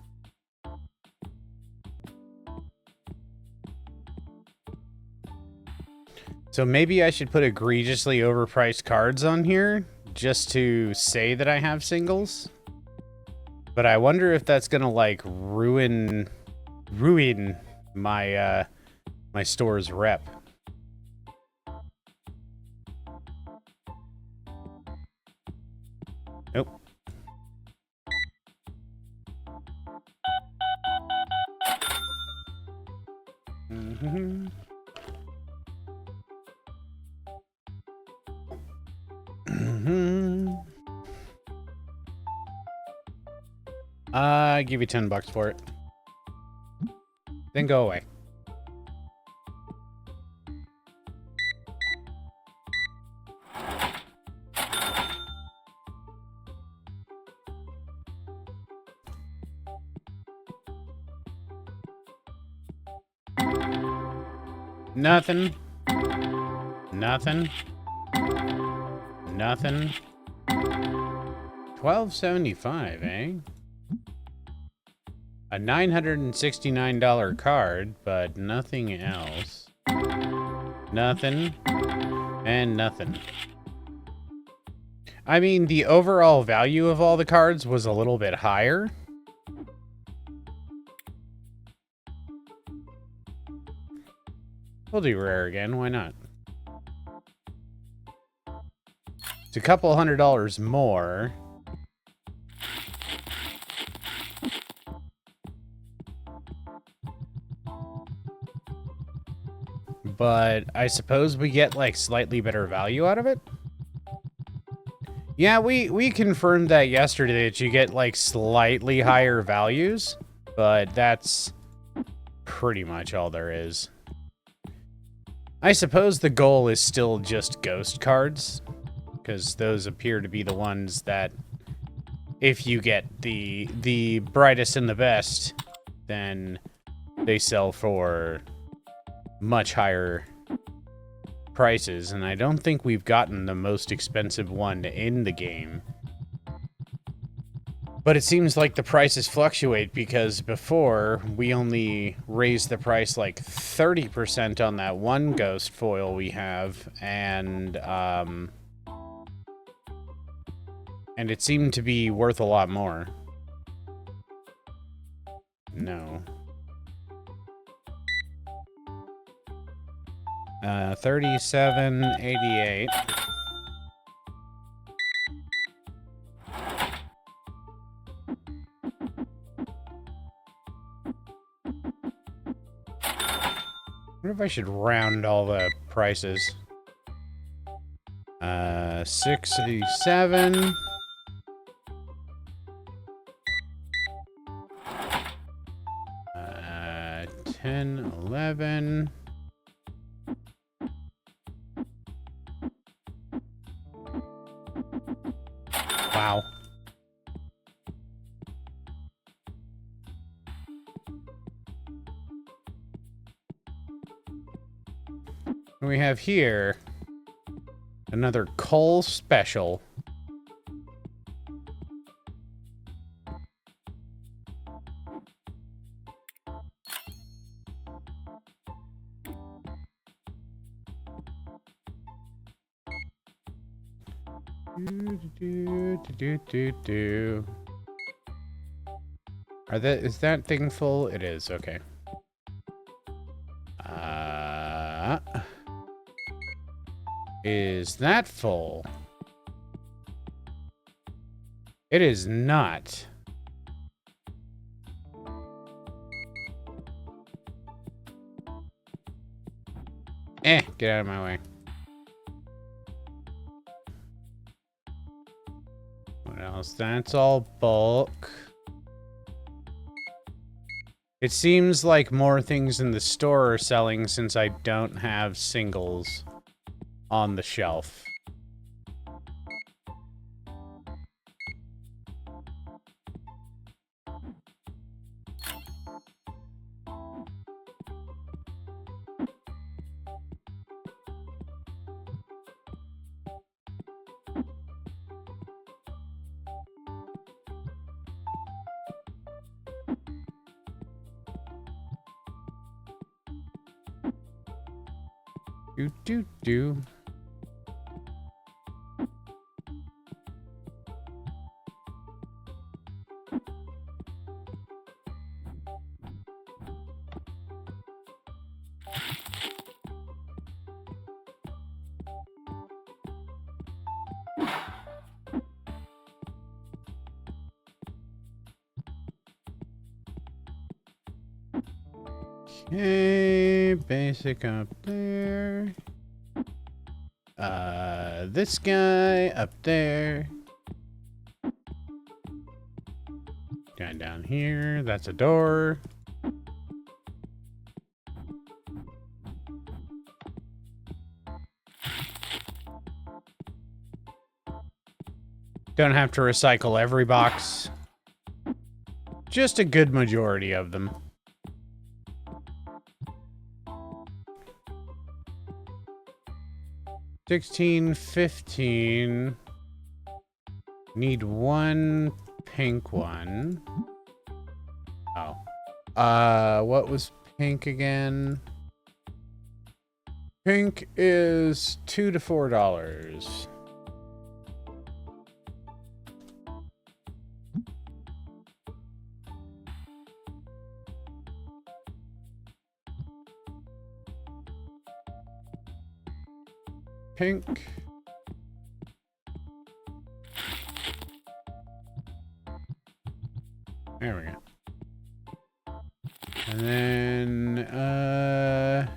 So maybe I should put egregiously overpriced cards on here just to say that I have singles. But I wonder if that's gonna like ruin my my store's rep. Nope. I give you $10 for it. Then go away. Nothing. Nothing. Nothing. $12.75, eh? A $969 card, but nothing else. Nothing. And nothing. I mean, the overall value of all the cards was a little bit higher. We'll do rare again, why not? It's a couple $100 more. But I suppose we get like slightly better value out of it. Yeah, we confirmed that yesterday that you get like slightly higher values, but that's pretty much all there is. I suppose the goal is still just ghost cards, because those appear to be the ones that if you get the brightest and the best, then they sell for much higher prices, and I don't think we've gotten the most expensive one in the game. But it seems like the prices fluctuate, because before we only raised the price like 30% on that one ghost foil we have, and it seemed to be worth a lot more. No. 37.88. I wonder if I should round all the prices. 67. Uh, 10, 11. Wow. We have here another Cole special. Is that thing full? It is, okay. Is that full? It is not. Get out of my way. What else? That's all bulk. It seems like more things in the store are selling since I don't have singles on the shelf. Do do do. Okay, basic up there. This guy up there. Guy down here, that's a door. Don't have to recycle every box. Just a good majority of them. $16, $15. Need one pink one. Oh. What was pink again? Pink is $2 to $4. Pink. There we go. And then,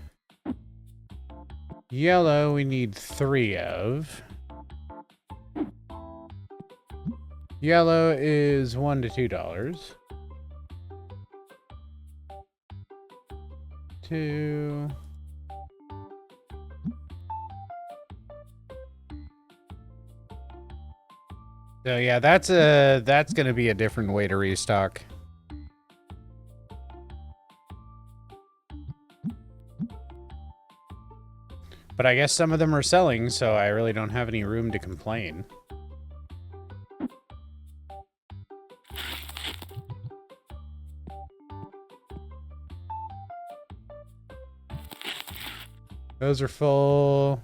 yellow we need 3 of. Yellow is $1 to $2. 2. So yeah, that's gonna be a different way to restock. But I guess some of them are selling, so I really don't have any room to complain. Those are full.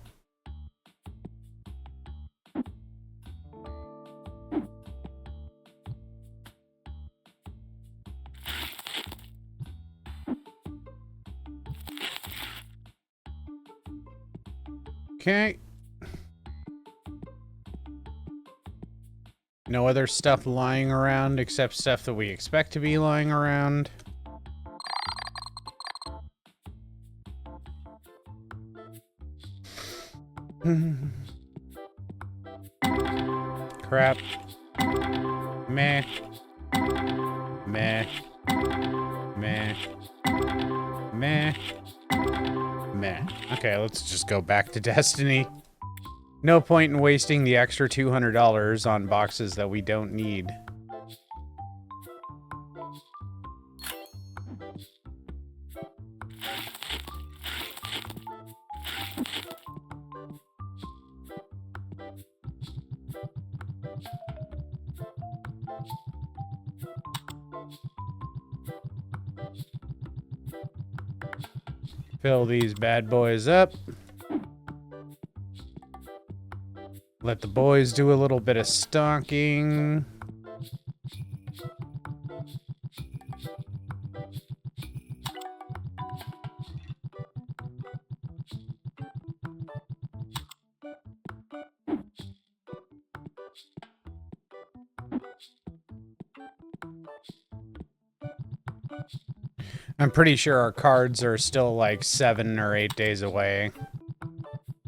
Okay. No other stuff lying around except stuff that we expect to be lying around. Crap. Meh. Meh. Meh. Meh. Meh. Okay, let's just go back to Destiny. No point in wasting the extra $200 on boxes that we don't need. Fill these bad boys up. Let the boys do a little bit of stocking. I'm pretty sure our cards are still like 7 or 8 days away.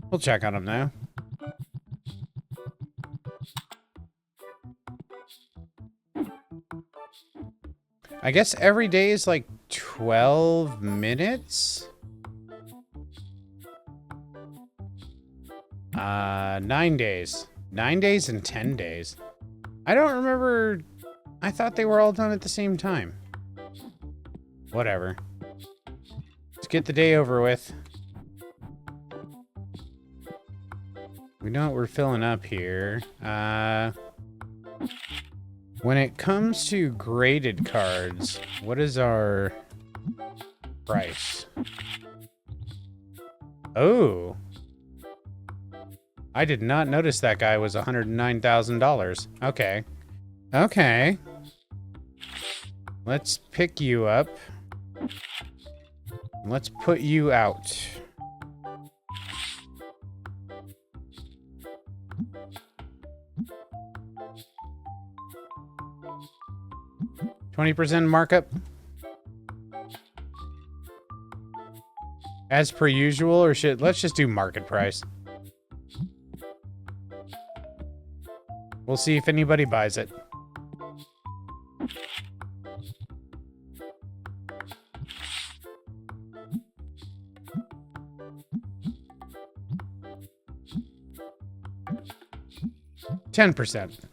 We'll check on them now. I guess every day is like 12 minutes? 9 days. 9 days and 10 days. I don't remember. I thought they were all done at the same time. Whatever. Let's get the day over with. We know what we're filling up here. When it comes to graded cards, what is our price? Oh. I did not notice that guy was $109,000. Okay. Okay. Let's pick you up. Let's put you out. $20% markup. As per usual, or shit, let's just do market price. We'll see if anybody buys it. $10%.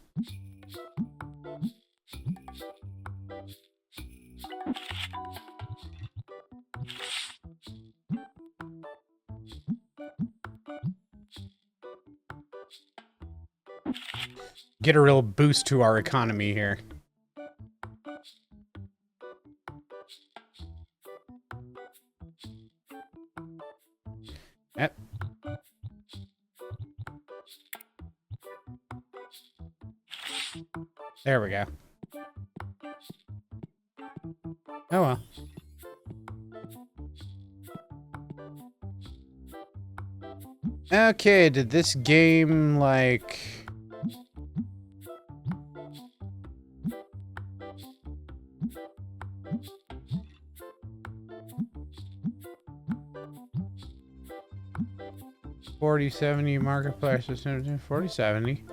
Get a real boost to our economy here. Yep. There we go. Oh well. Okay, did this game, like... $40.70 market price, 40.70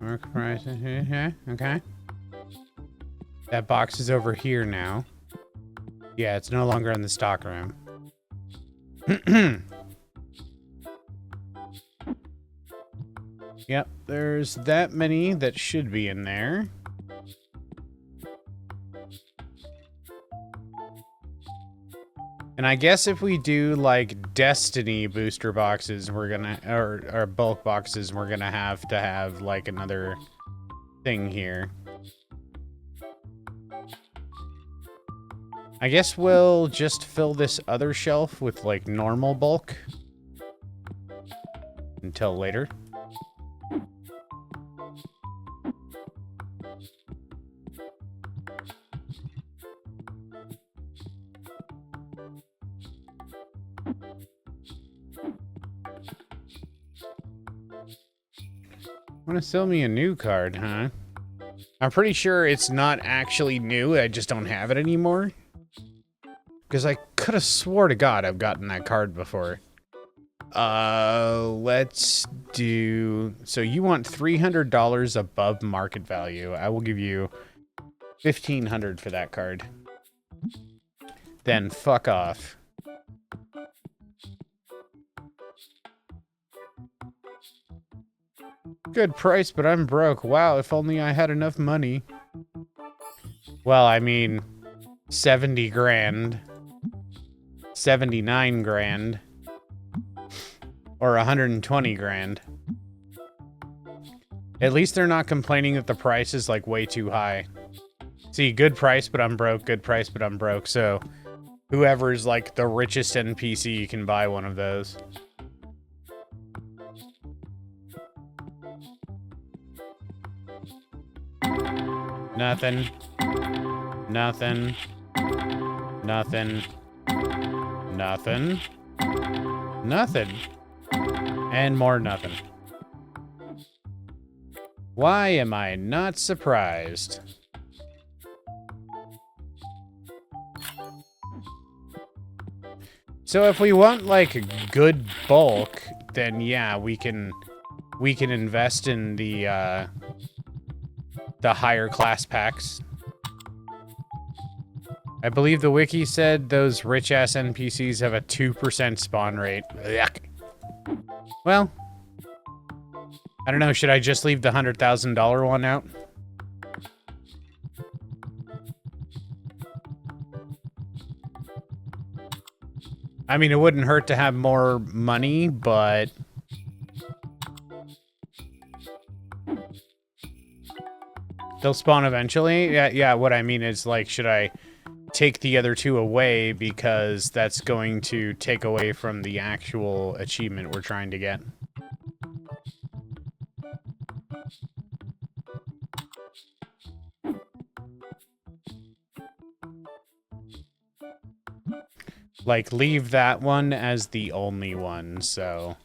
market price. Okay. That box is over here now. Yeah, it's no longer in the stock room. Yep, there's that many that should be in there. And I guess if we do like Destiny booster boxes, we're gonna, or bulk boxes, we're gonna have to have like another thing here. I guess we'll just fill this other shelf with like normal bulk until later. Want to sell me a new card, huh? I'm pretty sure it's not actually new, I just don't have it anymore. Because I could have swore to God I've gotten that card before. Let's do... So you want $300 above market value. I will give you $1,500 for that card. Then fuck off. Good price, but I'm broke. Wow, if only I had enough money. Well, I mean, 70 grand. 79 grand. Or 120 grand. At least they're not complaining that the price is like way too high. See, good price, but I'm broke. Good price, but I'm broke. So whoever's like the richest NPC can buy one of those. Nothing. Nothing. Nothing. Nothing. Nothing. And more nothing. Why am I not surprised? So if we want like good bulk, then yeah, we can invest in the higher class packs. I believe the wiki said those rich-ass NPCs have a 2% spawn rate. Yuck. Well, I don't know. Should I just leave the $100,000 one out? I mean, it wouldn't hurt to have more money, but... They'll spawn eventually? Yeah, what I mean is, like, should I take the other two away because that's going to take away from the actual achievement we're trying to get. Like, leave that one as the only one, so...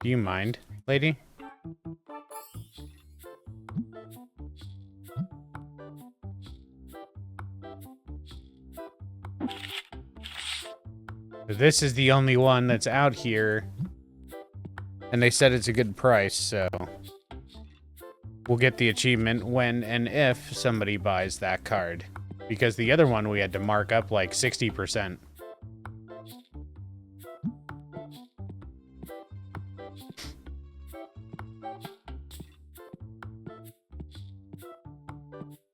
Do you mind, lady? This is the only one that's out here. And they said it's a good price, so... We'll get the achievement when and if somebody buys that card. Because the other one we had to mark up like 60%.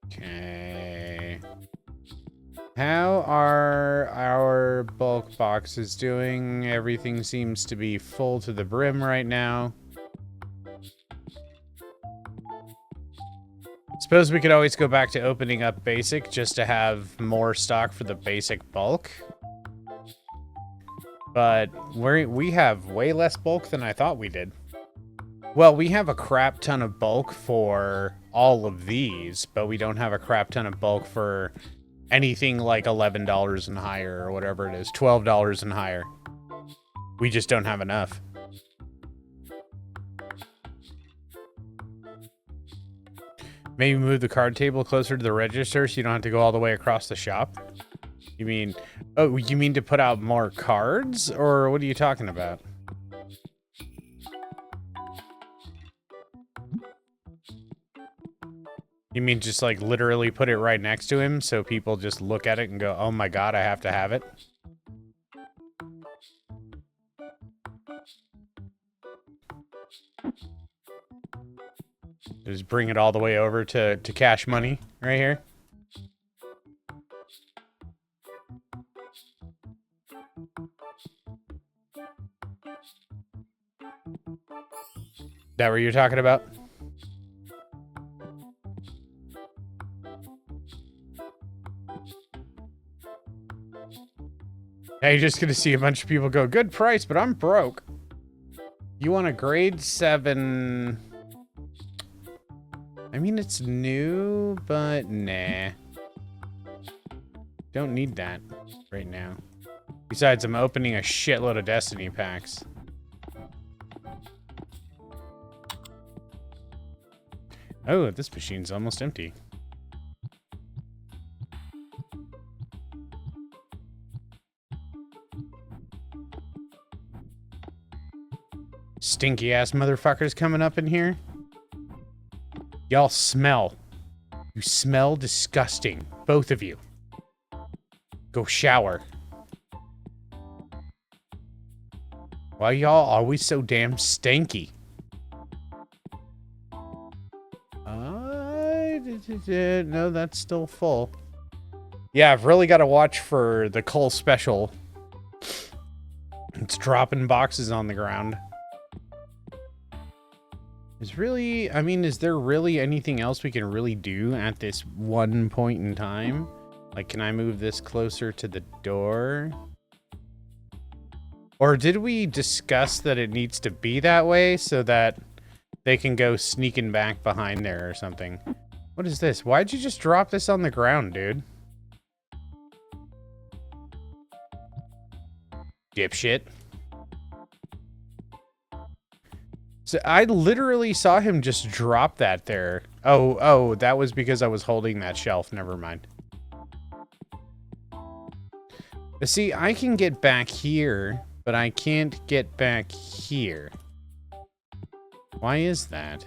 Okay. How are our bulk boxes doing? Everything seems to be full to the brim right now. Suppose we could always go back to opening up basic just to have more stock for the basic bulk. But we have way less bulk than I thought we did. Well, we have a crap ton of bulk for all of these, but we don't have a crap ton of bulk for anything like $11 and higher or whatever it is, $12 and higher. We just don't have enough. Maybe move the card table closer to the register so you don't have to go all the way across the shop? You mean... Oh, you mean to put out more cards? Or what are you talking about? You mean just, like, literally put it right next to him so people just look at it and go, oh my god, I have to have it? Just bring it all the way over to cash money right here. That what you're talking about? Now you're just gonna see a bunch of people go, good price, but I'm broke. You want a grade 7... I mean, it's new, but nah. Don't need that right now. Besides, I'm opening a shitload of Destiny packs. Oh, this machine's almost empty. Stinky ass motherfuckers coming up in here. Y'all smell. You smell disgusting. Both of you. Go shower. Why y'all always so damn stinky? No, that's still full. Yeah, I've really got to watch for the Cole special. It's dropping boxes on the ground. Is there really anything else we can really do at this one point in time? Like, can I move this closer to the door? Or did we discuss that it needs to be that way so that they can go sneaking back behind there or something? What is this? Why'd you just drop this on the ground, dude? Dipshit. So I literally saw him just drop that there. Oh, that was because I was holding that shelf. Never mind. See, I can get back here, but I can't get back here. Why is that?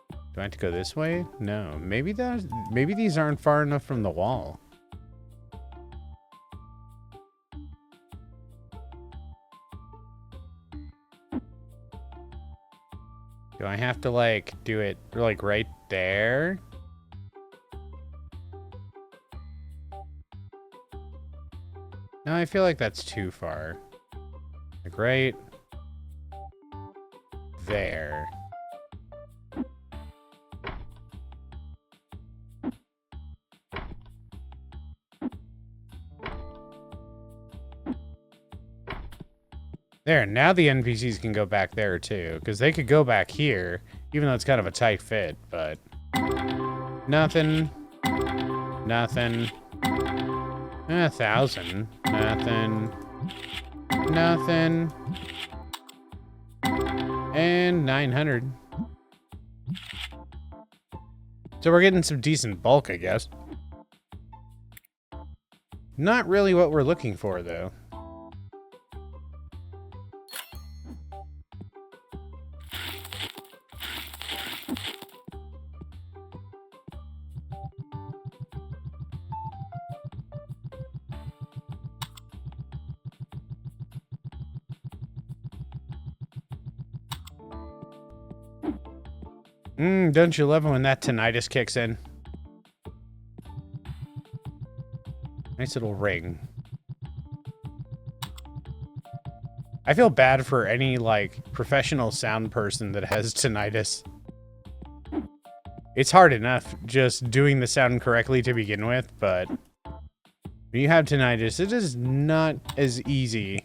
Do I have to go this way? No. Maybe these aren't far enough from the wall. Do I have to, like, do it, like, right there? No, I feel like that's too far. Like, right there. There, now the NPCs can go back there too, because they could go back here, even though it's kind of a tight fit, but... Nothing. Nothing. 1,000. Nothing. Nothing. And 900. So we're getting some decent bulk, I guess. Not really what we're looking for, though. Don't you love it when that tinnitus kicks in? Nice little ring. I feel bad for any, like, professional sound person that has tinnitus. It's hard enough just doing the sound correctly to begin with, but when you have tinnitus, it is not as easy.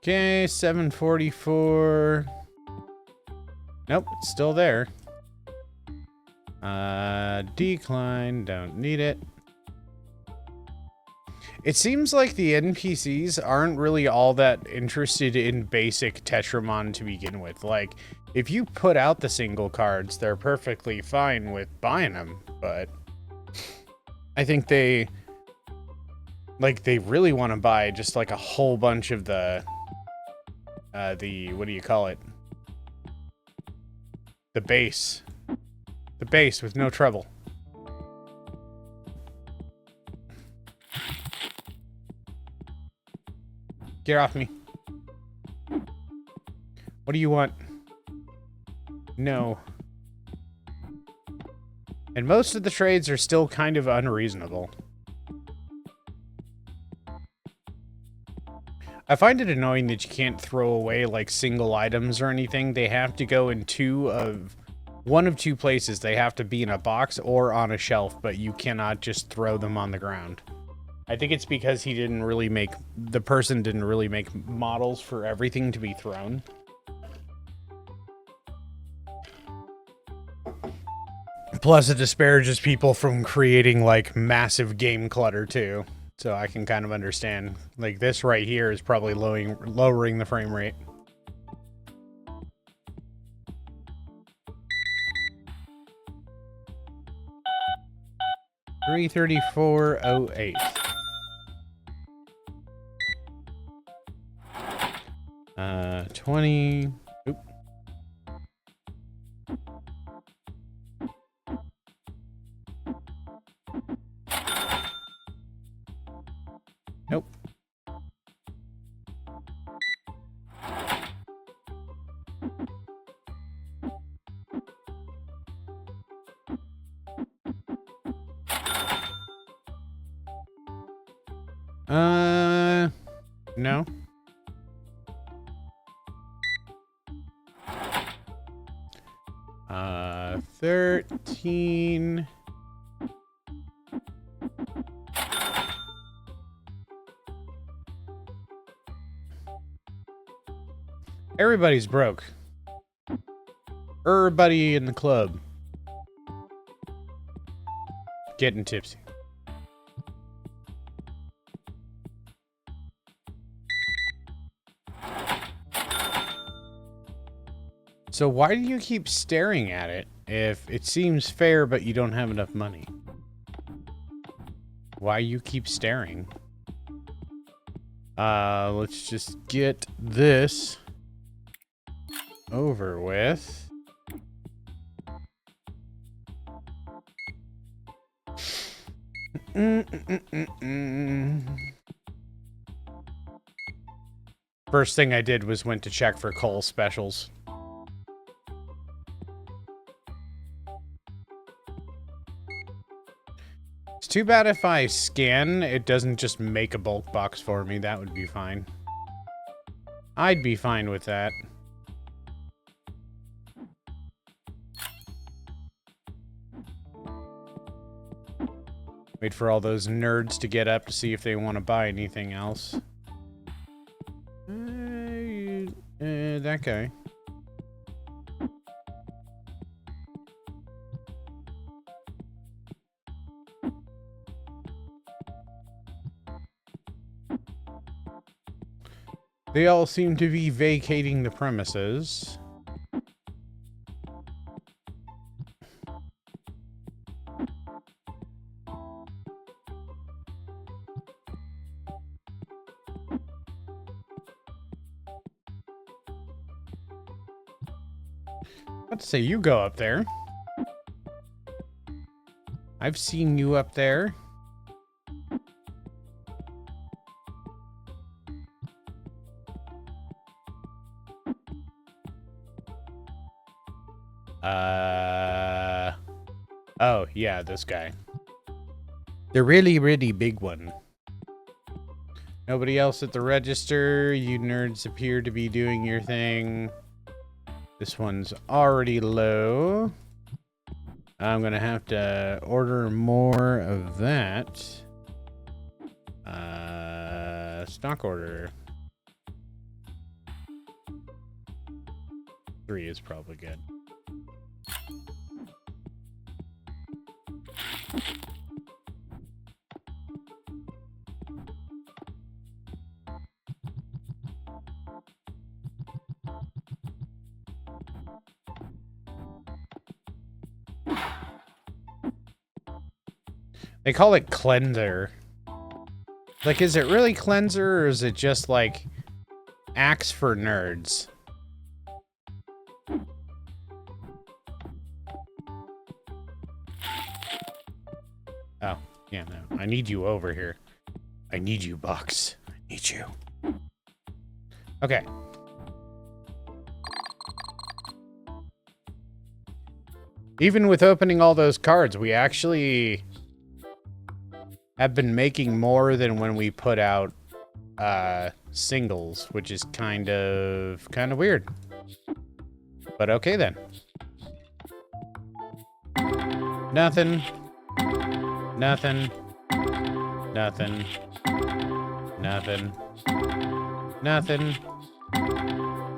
Okay, 744. Nope, it's still there. Decline, don't need it. It seems like the NPCs aren't really all that interested in basic Tetramon to begin with. Like, if you put out the single cards, they're perfectly fine with buying them, but I think they really want to buy just like a whole bunch of the what do you call it? The base. The base with no trouble. Get off me. What do you want? No. And most of the trades are still kind of unreasonable. I find it annoying that you can't throw away like single items or anything. They have to go in one of two places. They have to be in a box or on a shelf, but you cannot just throw them on the ground. I think it's because the person didn't really make models for everything to be thrown. Plus it disparages people from creating like massive game clutter too. So I can kind of understand. Like this right here is probably lowering the frame rate. $334.08. 20. Oop. Nope. No. Uh, 13. Everybody's broke. Everybody in the club. Getting tipsy. So why do you keep staring at it if it seems fair but you don't have enough money? Why you keep staring? Let's just get this over with. First thing I did was went to check for coal specials. It's too bad if I scan, it doesn't just make a bulk box for me. That would be fine. I'd be fine with that. Wait for all those nerds to get up to see if they want to buy anything else. That guy. They all seem to be vacating the premises. Let's say you go up there. I've seen you up there. Oh, yeah, this guy. The really, really big one. Nobody else at the register. You nerds appear to be doing your thing. This one's already low. I'm gonna have to order more of that. Stock order. 3 is probably good. They call it cleanser. Like, is it really cleanser, or is it just, like, axe for nerds? Oh, yeah, no. I need you over here. I need you, Box. I need you. Okay. Even with opening all those cards, we actually have been making more than when we put out singles, which is kind of weird. But okay then. Nothing. Nothing. Nothing. Nothing. Nothing.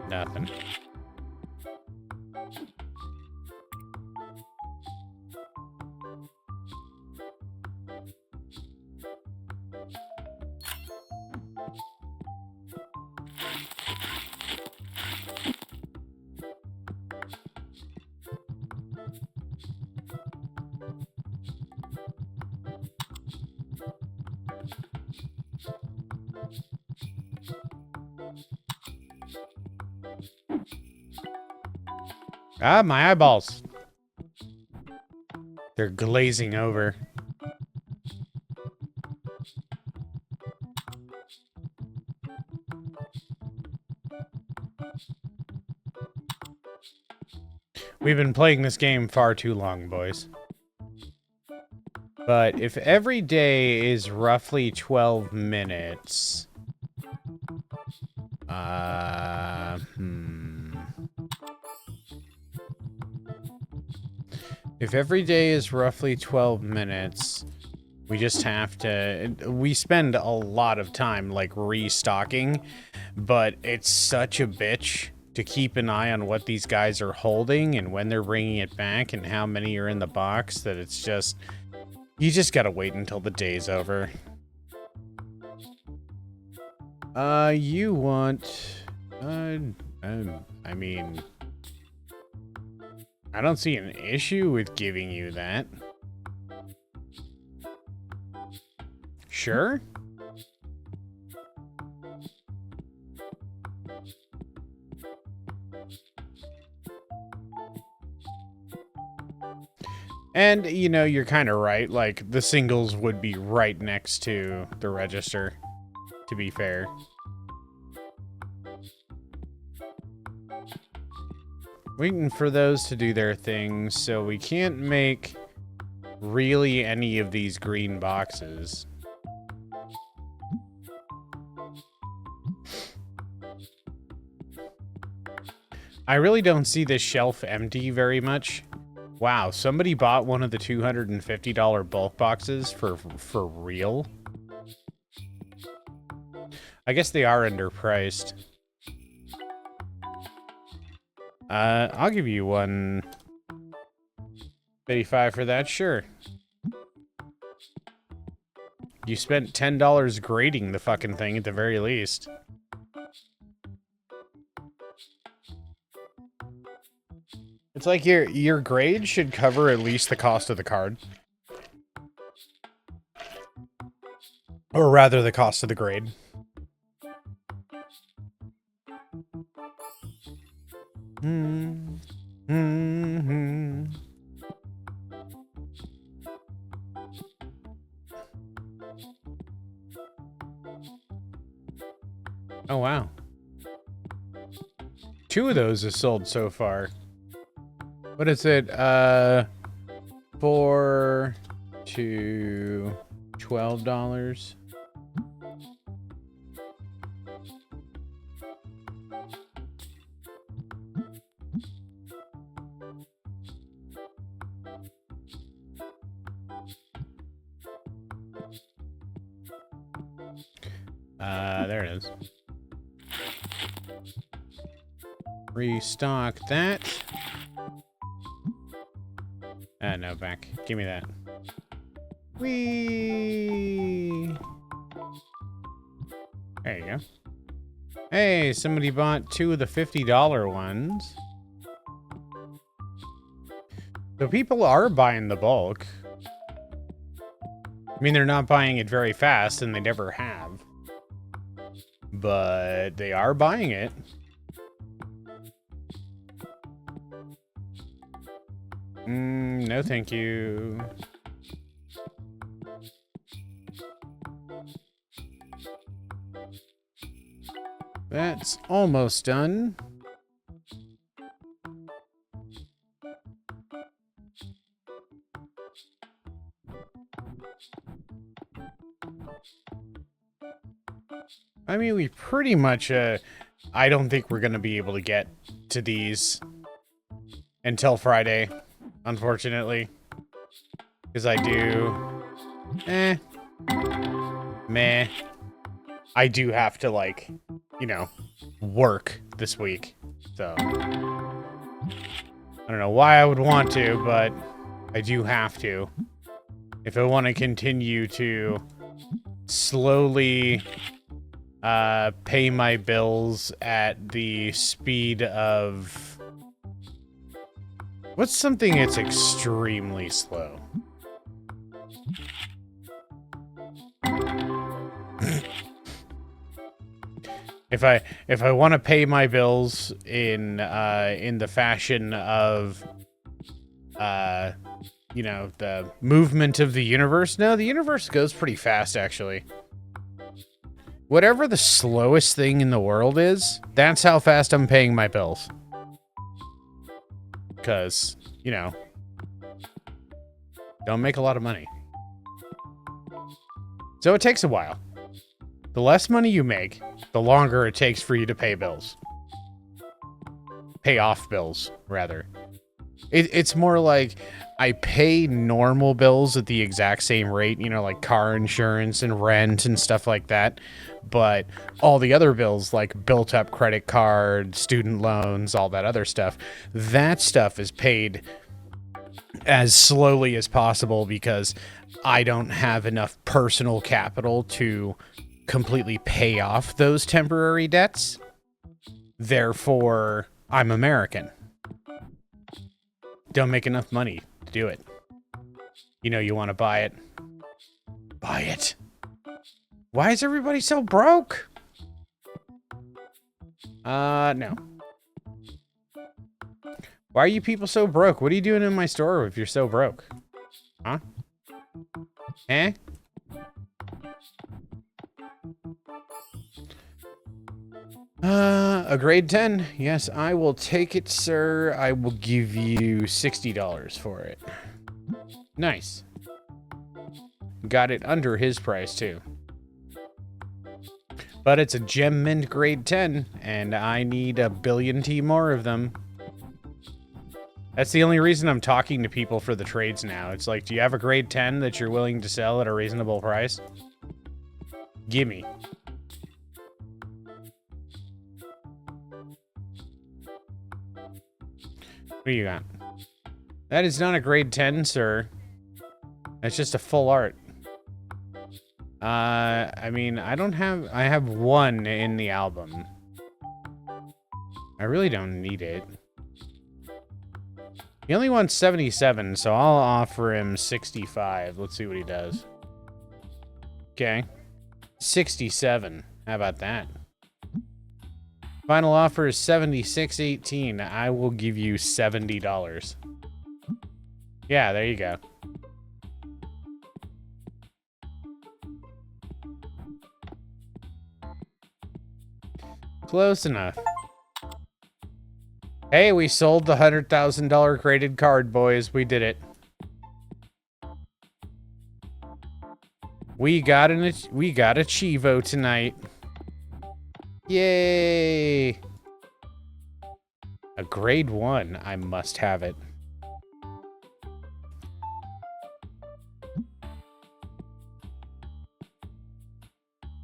Nothing. Ah, my eyeballs. They're glazing over. We've been playing this game far too long, boys. But if every day is roughly 12 minutes... If every day is roughly 12 minutes, we just have to... We spend a lot of time, like, restocking, but it's such a bitch to keep an eye on what these guys are holding and when they're bringing it back and how many are in the box that it's just... You just gotta wait until the day's over. You want... I mean... I don't see an issue with giving you that. Sure? And, you know, you're kind of right. Like, the singles would be right next to the register, to be fair. Waiting for those to do their thing, so we can't make really any of these green boxes. I really don't see this shelf empty very much. Wow, somebody bought one of the $250 bulk boxes for real? I guess they are underpriced. I'll give you $1.55 for that, sure. You spent $10 grading the fucking thing at the very least. It's like your grade should cover at least the cost of the card. Or rather, the cost of the grade. Oh, wow. 2 of those is sold so far. What is it? 4 to $12. There it is. Restock that. No, back. Give me that. Whee! There you go. Hey, somebody bought 2 of the $50 ones. So people are buying the bulk. I mean, they're not buying it very fast, and they never have. But they are buying it. No, thank you. That's almost done. I mean, we pretty much, I don't think we're going to be able to get to these until Friday, unfortunately. Because I do... meh. I do have to, like, you know, work this week. So, I don't know why I would want to, but I do have to. If I want to continue to slowly pay my bills at the speed of... What's something that's extremely slow? If I want to pay my bills in the fashion of you know, the movement of the universe. No, the universe goes pretty fast, actually. Whatever the slowest thing in the world is, that's how fast I'm paying my bills. Because, you know, don't make a lot of money. So it takes a while. The less money you make, the longer it takes for you to pay bills. Pay off bills, rather. It's more like I pay normal bills at the exact same rate, you know, like car insurance and rent and stuff like that. But all the other bills, like built-up credit card, student loans, all that other stuff, that stuff is paid as slowly as possible because I don't have enough personal capital to completely pay off those temporary debts. Therefore, I'm American. Don't make enough money to do it. You know, you want to buy it. Buy it. Why is everybody so broke? No. Why are you people so broke? What are you doing in my store if you're so broke? Huh? Eh? A grade 10. Yes, I will take it, sir. I will give you $60 for it. Nice. Got it under his price, too. But it's a gem mint grade 10, and I need a billion T more of them. That's the only reason I'm talking to people for the trades now. It's like, do you have a grade 10 that you're willing to sell at a reasonable price? Gimme. What do you got? That is not a grade 10, sir. That's just a full art. I mean, I have one in the album. I really don't need it. He only wants 77, so I'll offer him 65. Let's see what he does. Okay. 67. How about that? Final offer is 76.18. I will give you $70. Yeah, there you go. Close enough. Hey, we sold the $100,000 graded card, boys. We did it. We got a Chivo tonight. Yay! A grade 1. I must have it.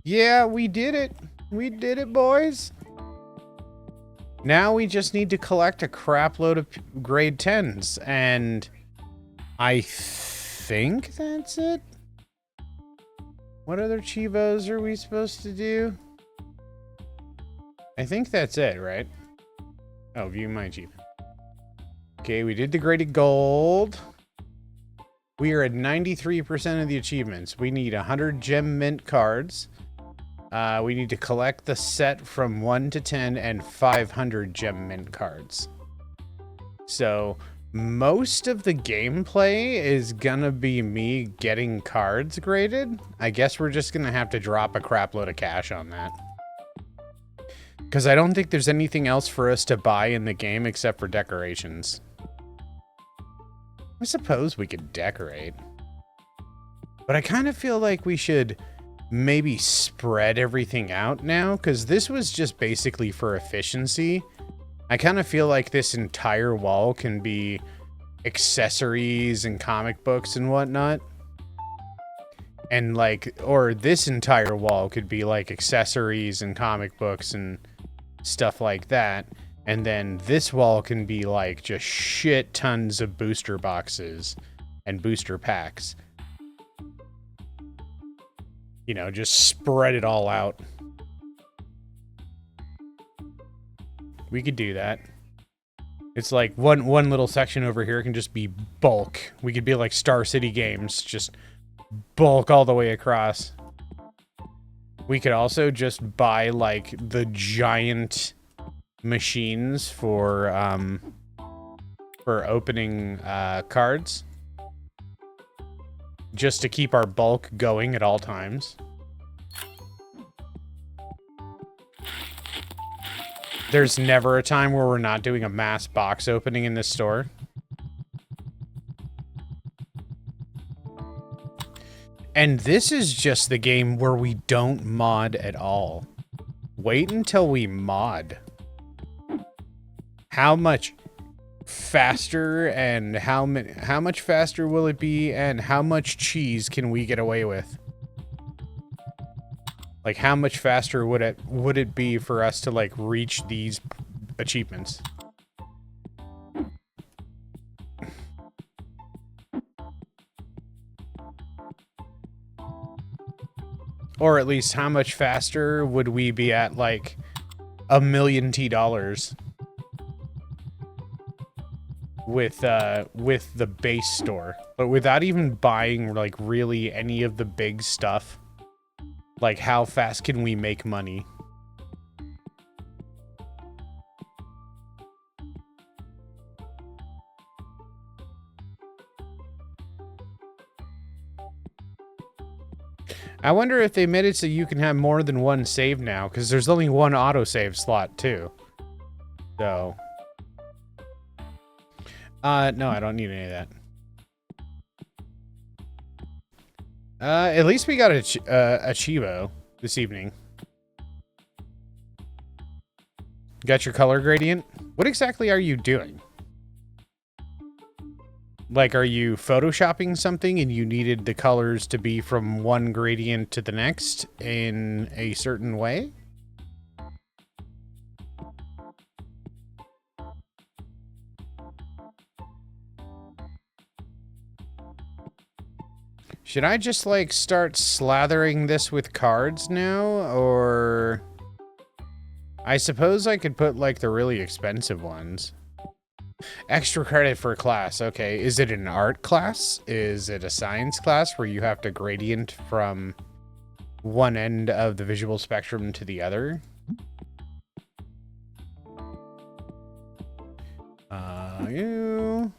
Yeah, we did it. We did it, boys. Now we just need to collect a crap load of grade 10s, and I think that's it. What other Chivos are we supposed to do? I think that's it, right? Oh, view my achievement. Okay, we did the graded gold. We are at 93% of the achievements. We need 100 gem mint cards. We need to collect the set from 1 to 10 and 500 gem mint cards. So most of the gameplay is gonna be me getting cards graded. I guess we're just gonna have to drop a crap load of cash on that. Because I don't think there's anything else for us to buy in the game except for decorations. I suppose we could decorate. But I kind of feel like we should maybe spread everything out now, because this was just basically for efficiency. I kind of feel like this entire wall can be accessories and comic books and whatnot. And like, or this entire wall could be like accessories and comic books and stuff like that. And then this wall can be like just shit tons of booster boxes and booster packs. You know, just spread it all out. We could do that. It's like one little section over here can just be bulk. We could be like Star City Games, just bulk all the way across. We could also just buy like the giant machines for opening cards. Just to keep our bulk going at all times. There's never a time where we're not doing a mass box opening in this store. And this is just the game where we don't mod at all. Wait until we mod. How much faster and how much faster will it be, and how much cheese can we get away with? Like, how much faster would it be for us to like reach these achievements? Or at least how much faster would we be at like $1 million with the base store, but without even buying like really any of the big stuff? Like, how fast can we make money? I wonder if they made it so you can have more than one save now, because there's only one autosave slot too. So no, I don't need any of that. At least we got a Chivo this evening. Got your color gradient? What exactly are you doing? Like, are you photoshopping something and you needed the colors to be from one gradient to the next in a certain way? Should I just, like, start slathering this with cards now, or... I suppose I could put, like, the really expensive ones. Extra credit for class, okay. Is it an art class? Is it a science class where you have to gradient from one end of the visual spectrum to the other? You...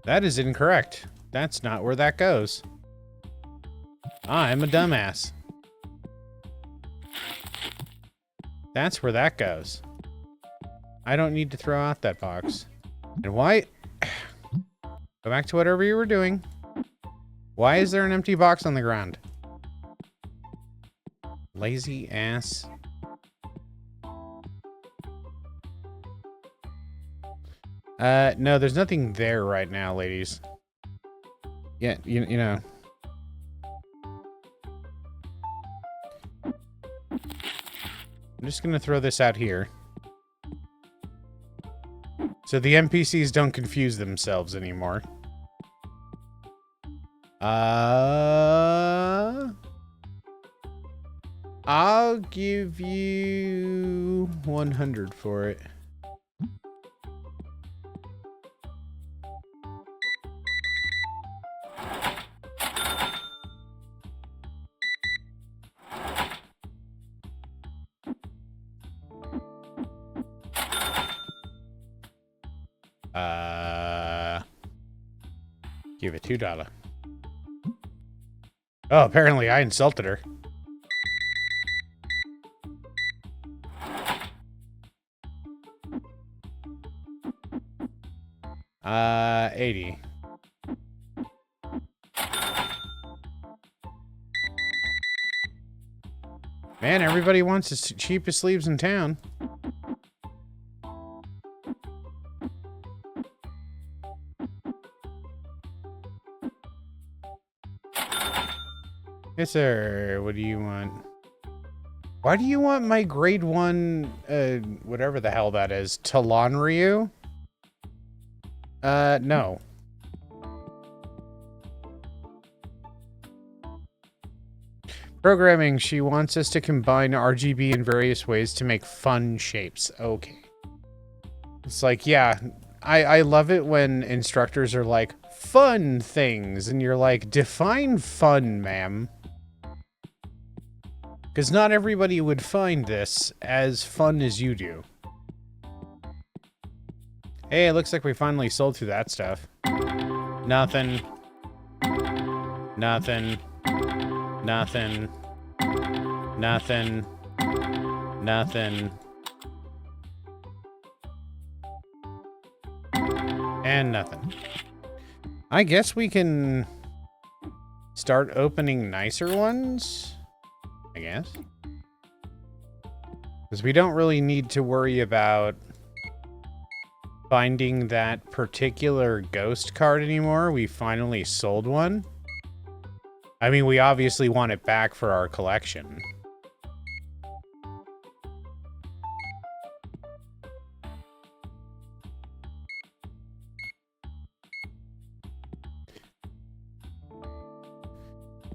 That is incorrect. That's not where that goes. I'm a dumbass. That's where that goes. I don't need to throw out that box. And why... Go back to whatever you were doing. Why is there an empty box on the ground? Lazy ass. No, there's nothing there right now, ladies. Yeah, you know. I'm just gonna throw this out here. So the NPCs don't confuse themselves anymore. I'll give you 100 for it. Give it $2. Oh, apparently I insulted her. $80. Man, everybody wants the cheapest sleeves in town. Yes, sir. What do you want? Why do you want my grade 1, whatever the hell that is, Talonryu? No. Programming, she wants us to combine RGB in various ways to make fun shapes. Okay. It's like, yeah, I love it when instructors are like, fun things, and you're like, define fun, ma'am. Because not everybody would find this as fun as you do. Hey, it looks like we finally sold through that stuff. Nothing. Nothing. Nothing. Nothing. Nothing. And nothing. I guess we can start opening nicer ones, I guess. Because we don't really need to worry about finding that particular ghost card anymore. We finally sold one. I mean, we obviously want it back for our collection.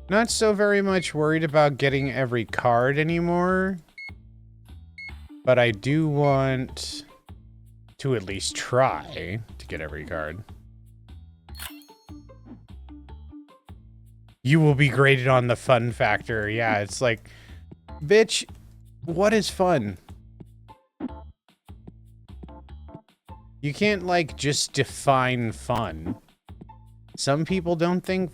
Not so very much worried about getting every card anymore. But I do want to at least try to get every card. You will be graded on the fun factor. Yeah, it's like, bitch, what is fun? You can't, like, just define fun. Some people don't think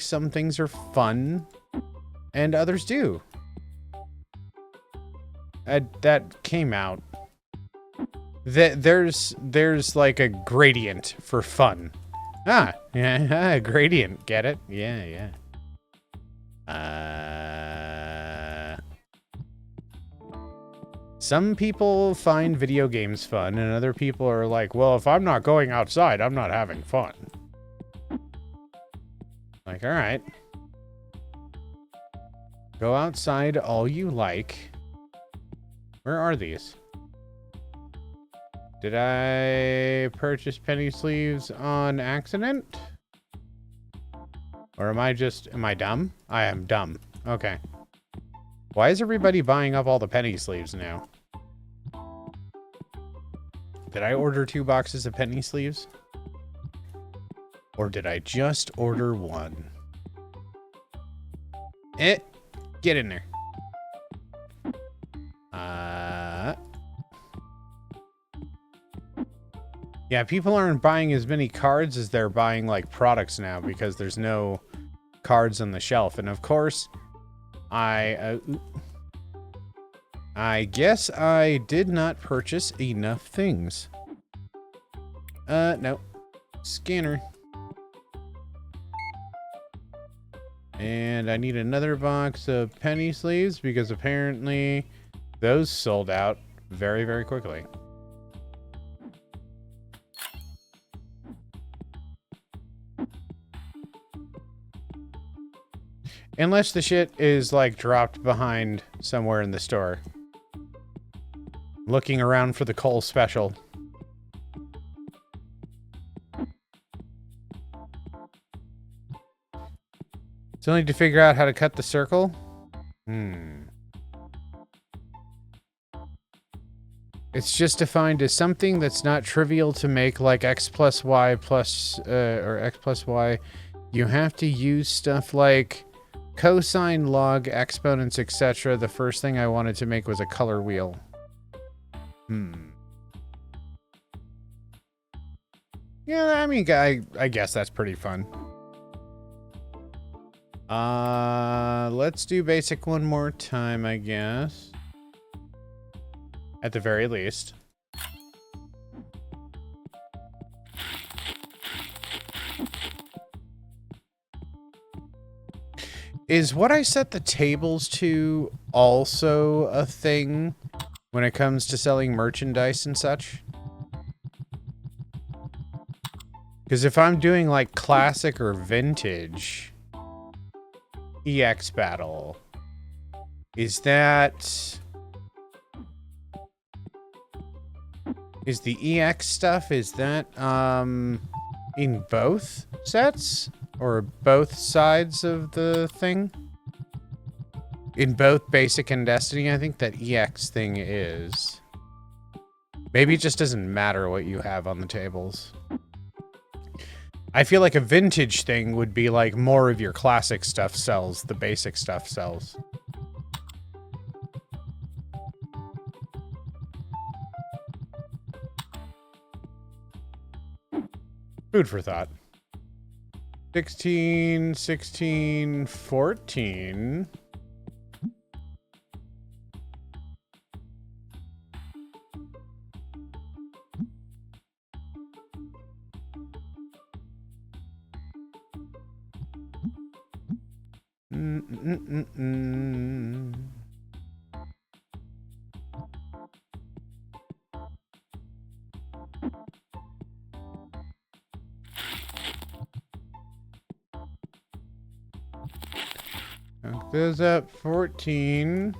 some things are fun, and others do. That came out. There's like a gradient for fun. Ah, yeah, gradient. Get it? Yeah, yeah. Some people find video games fun, and other people are like, well, if I'm not going outside, I'm not having fun. Like, all right. Go outside all you like. Where are these? Did I purchase penny sleeves on accident? Or am I dumb? I am dumb. Okay. Why is everybody buying up all the penny sleeves now? Did I order 2 boxes of penny sleeves? Or did I just order 1? Get in there. Yeah, people aren't buying as many cards as they're buying, like, products now because there's no cards on the shelf. And, of course, I guess I did not purchase enough things. No. Scanner. And I need another box of penny sleeves because apparently those sold out very, very quickly. Unless the shit is, like, dropped behind somewhere in the store. Looking around for the Cole special. Still need to figure out how to cut the circle? It's just defined as something that's not trivial to make, like x plus y plus, or x plus y. You have to use stuff like cosine, log, exponents, etc. The first thing I wanted to make was a color wheel. Yeah, I mean, I guess that's pretty fun. Let's do basic one more time, I guess. At the very least. Is what I set the tables to also a thing when it comes to selling merchandise and such? Because if I'm doing like classic or vintage EX battle, is the EX stuff, is that in both sets? Or both sides of the thing? In both Basic and Destiny, I think that EX thing is. Maybe it just doesn't matter what you have on the tables. I feel like a vintage thing would be like more of your classic stuff sells, the basic stuff sells. Food for thought. 16, 16, 14. Those up 14.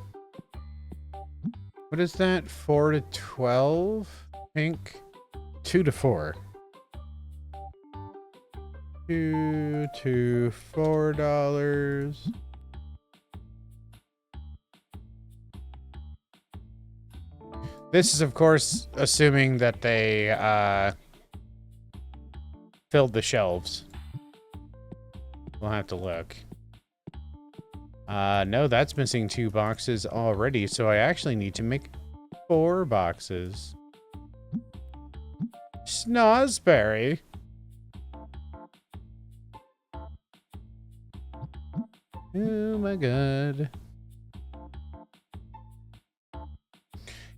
What is that? 4 to 12? Pink. 2 to 4. 2 to $4. This is, of course, assuming that they filled the shelves. We'll have to look. No, that's missing 2 boxes already, so I actually need to make 4 boxes. Snozberry. Oh my god.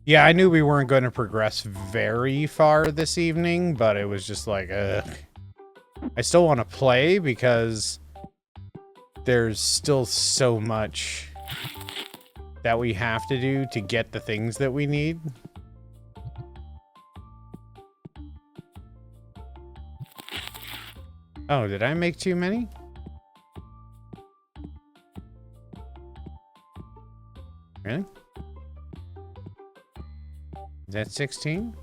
Yeah, I knew we weren't going to progress very far this evening, but it was just like, ugh. I still want to play because there's still so much that we have to do to get the things that we need. Oh, did I make too many? Really? Is that 16?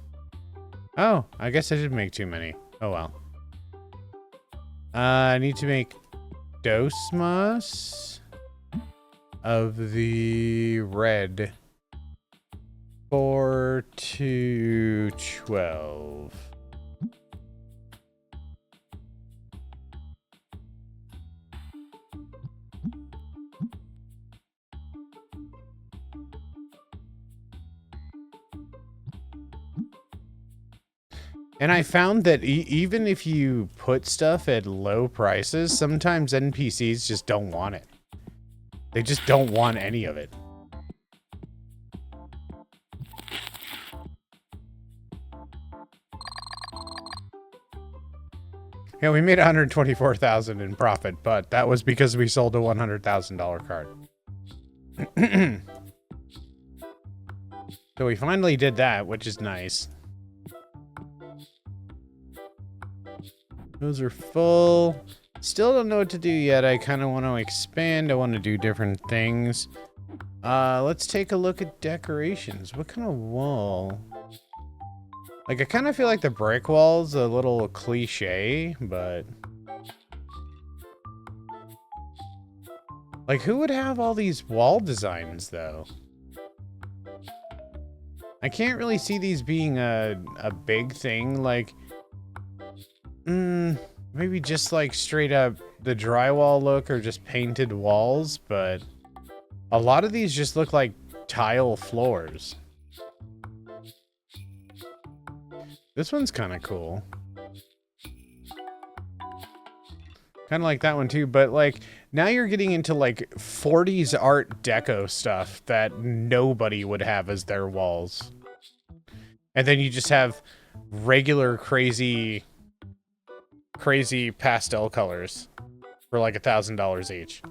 Oh, I guess I did make too many. Oh well. I need to make dosmas of the red 4 to 12. And I found that even if you put stuff at low prices, sometimes NPCs just don't want it. They just don't want any of it. Yeah, we made $124,000 in profit, but that was because we sold a $100,000 card. So we finally did that, which is nice. Those are full. Still don't know what to do yet. I kind of want to expand. I want to do different things. Let's take a look at decorations. What kind of wall? Like, I kind of feel like the brick wall's a little cliche, but... like, who would have all these wall designs, though? I can't really see these being a big thing, like... maybe just like straight up the drywall look or just painted walls, but a lot of these just look like tile floors. This one's kind of cool. Kind of like that one too, but like now you're getting into like 40s art deco stuff that nobody would have as their walls. And then you just have regular crazy pastel colors for like $1,000 each.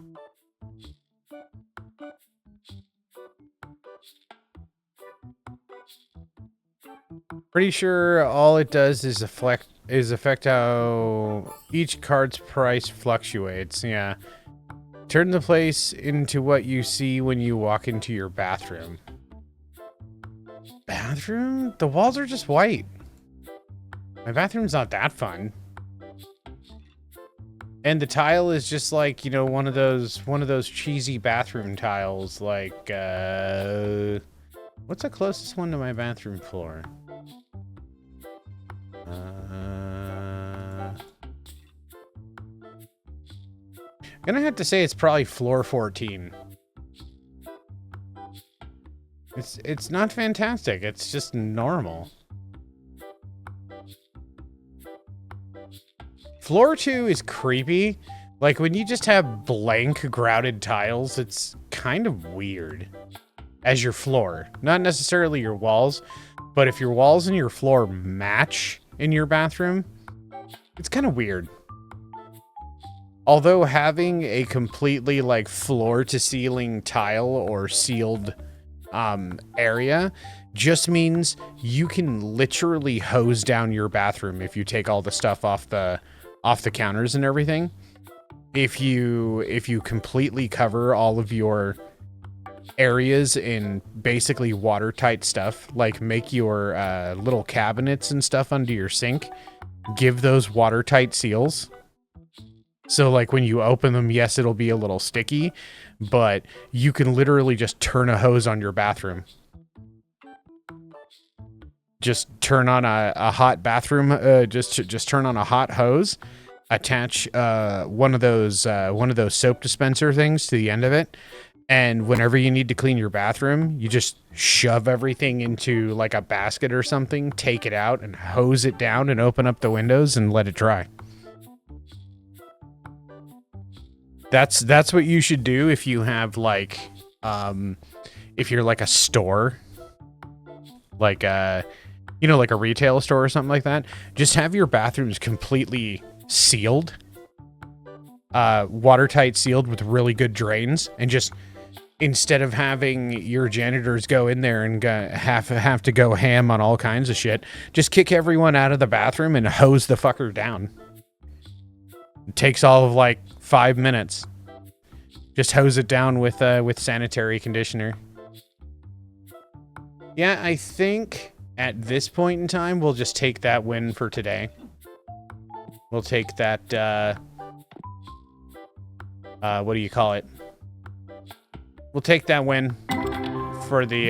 Pretty sure all it does is affect how each card's price fluctuates. Yeah. Turn the place into what you see when you walk into your bathroom. Bathroom? The walls are just white. My bathroom's not that fun. And the tile is just like, you know, one of those cheesy bathroom tiles, like, what's the closest one to my bathroom floor? I'm gonna have to say it's probably floor 14. It's not fantastic, it's just normal. Floor 2 is creepy. Like, when you just have blank grouted tiles, it's kind of weird. As your floor. Not necessarily your walls, but if your walls and your floor match in your bathroom, it's kind of weird. Although having a completely, like, floor-to-ceiling tile or sealed area just means you can literally hose down your bathroom if you take all the stuff off the counters and everything. If you completely cover all of your areas in basically watertight stuff, like make your little cabinets and stuff under your sink, give those watertight seals. So like when you open them, yes, it'll be a little sticky, but you can literally just turn a hose on your bathroom. Just turn on a hot bathroom, just turn on a hot hose, attach one of those soap dispenser things to the end of it, and whenever you need to clean your bathroom, you just shove everything into like a basket or something, take it out and hose it down and open up the windows and let it dry. That's what you should do if you have like if you're like a store, like you know, like a retail store or something like that. Just have your bathrooms completely sealed, watertight sealed with really good drains, and just instead of having your janitors go in there and have to go ham on all kinds of shit, just kick everyone out of the bathroom and hose the fucker down. It takes all of like 5 minutes. Just hose it down with sanitary conditioner. Yeah, I think at this point in time, we'll just take that win for today. We'll take that, what do you call it? We'll take that win for the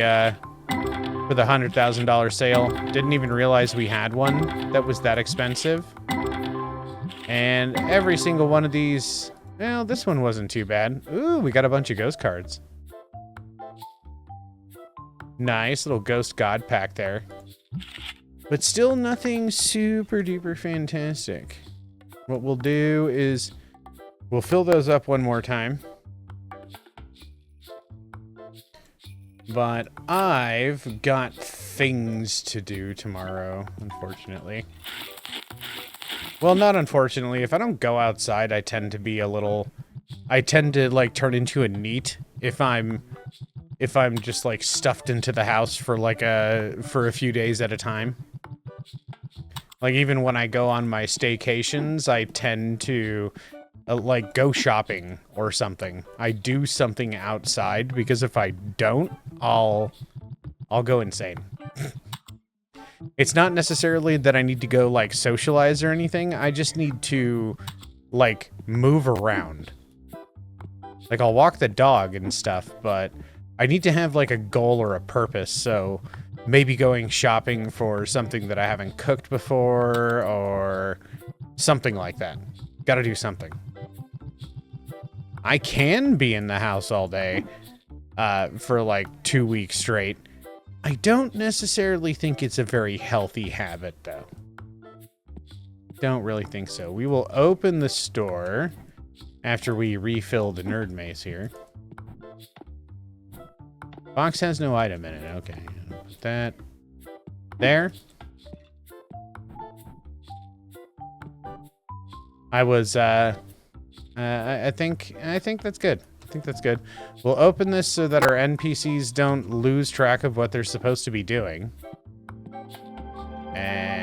$100,000 sale. Didn't even realize we had one that was that expensive. And every single one of these, well, this one wasn't too bad. Ooh, we got a bunch of ghost cards. Nice little ghost god pack there. But still nothing super duper fantastic. What we'll do is we'll fill those up one more time. But I've got things to do tomorrow, unfortunately. Well, not unfortunately. If I don't go outside, I tend to be I tend to, like, turn into a NEET if I'm just, like, stuffed into the house for, like, for a few days at a time. Like, even when I go on my staycations, I tend to... like, go shopping or something. I do something outside, because if I don't, I'll go insane. It's not necessarily that I need to go, like, socialize or anything. I just need to, like, move around. Like, I'll walk the dog and stuff, but I need to have, like, a goal or a purpose, so maybe going shopping for something that I haven't cooked before, or something like that. Gotta do something. I can be in the house all day for like 2 weeks straight. I don't necessarily think it's a very healthy habit, though. Don't really think so. We will open the store after we refill the nerd mace here. Box has no item in it. Okay, put that there. I was I think that's good. I think that's good. We'll open this so that our NPCs don't lose track of what they're supposed to be doing. And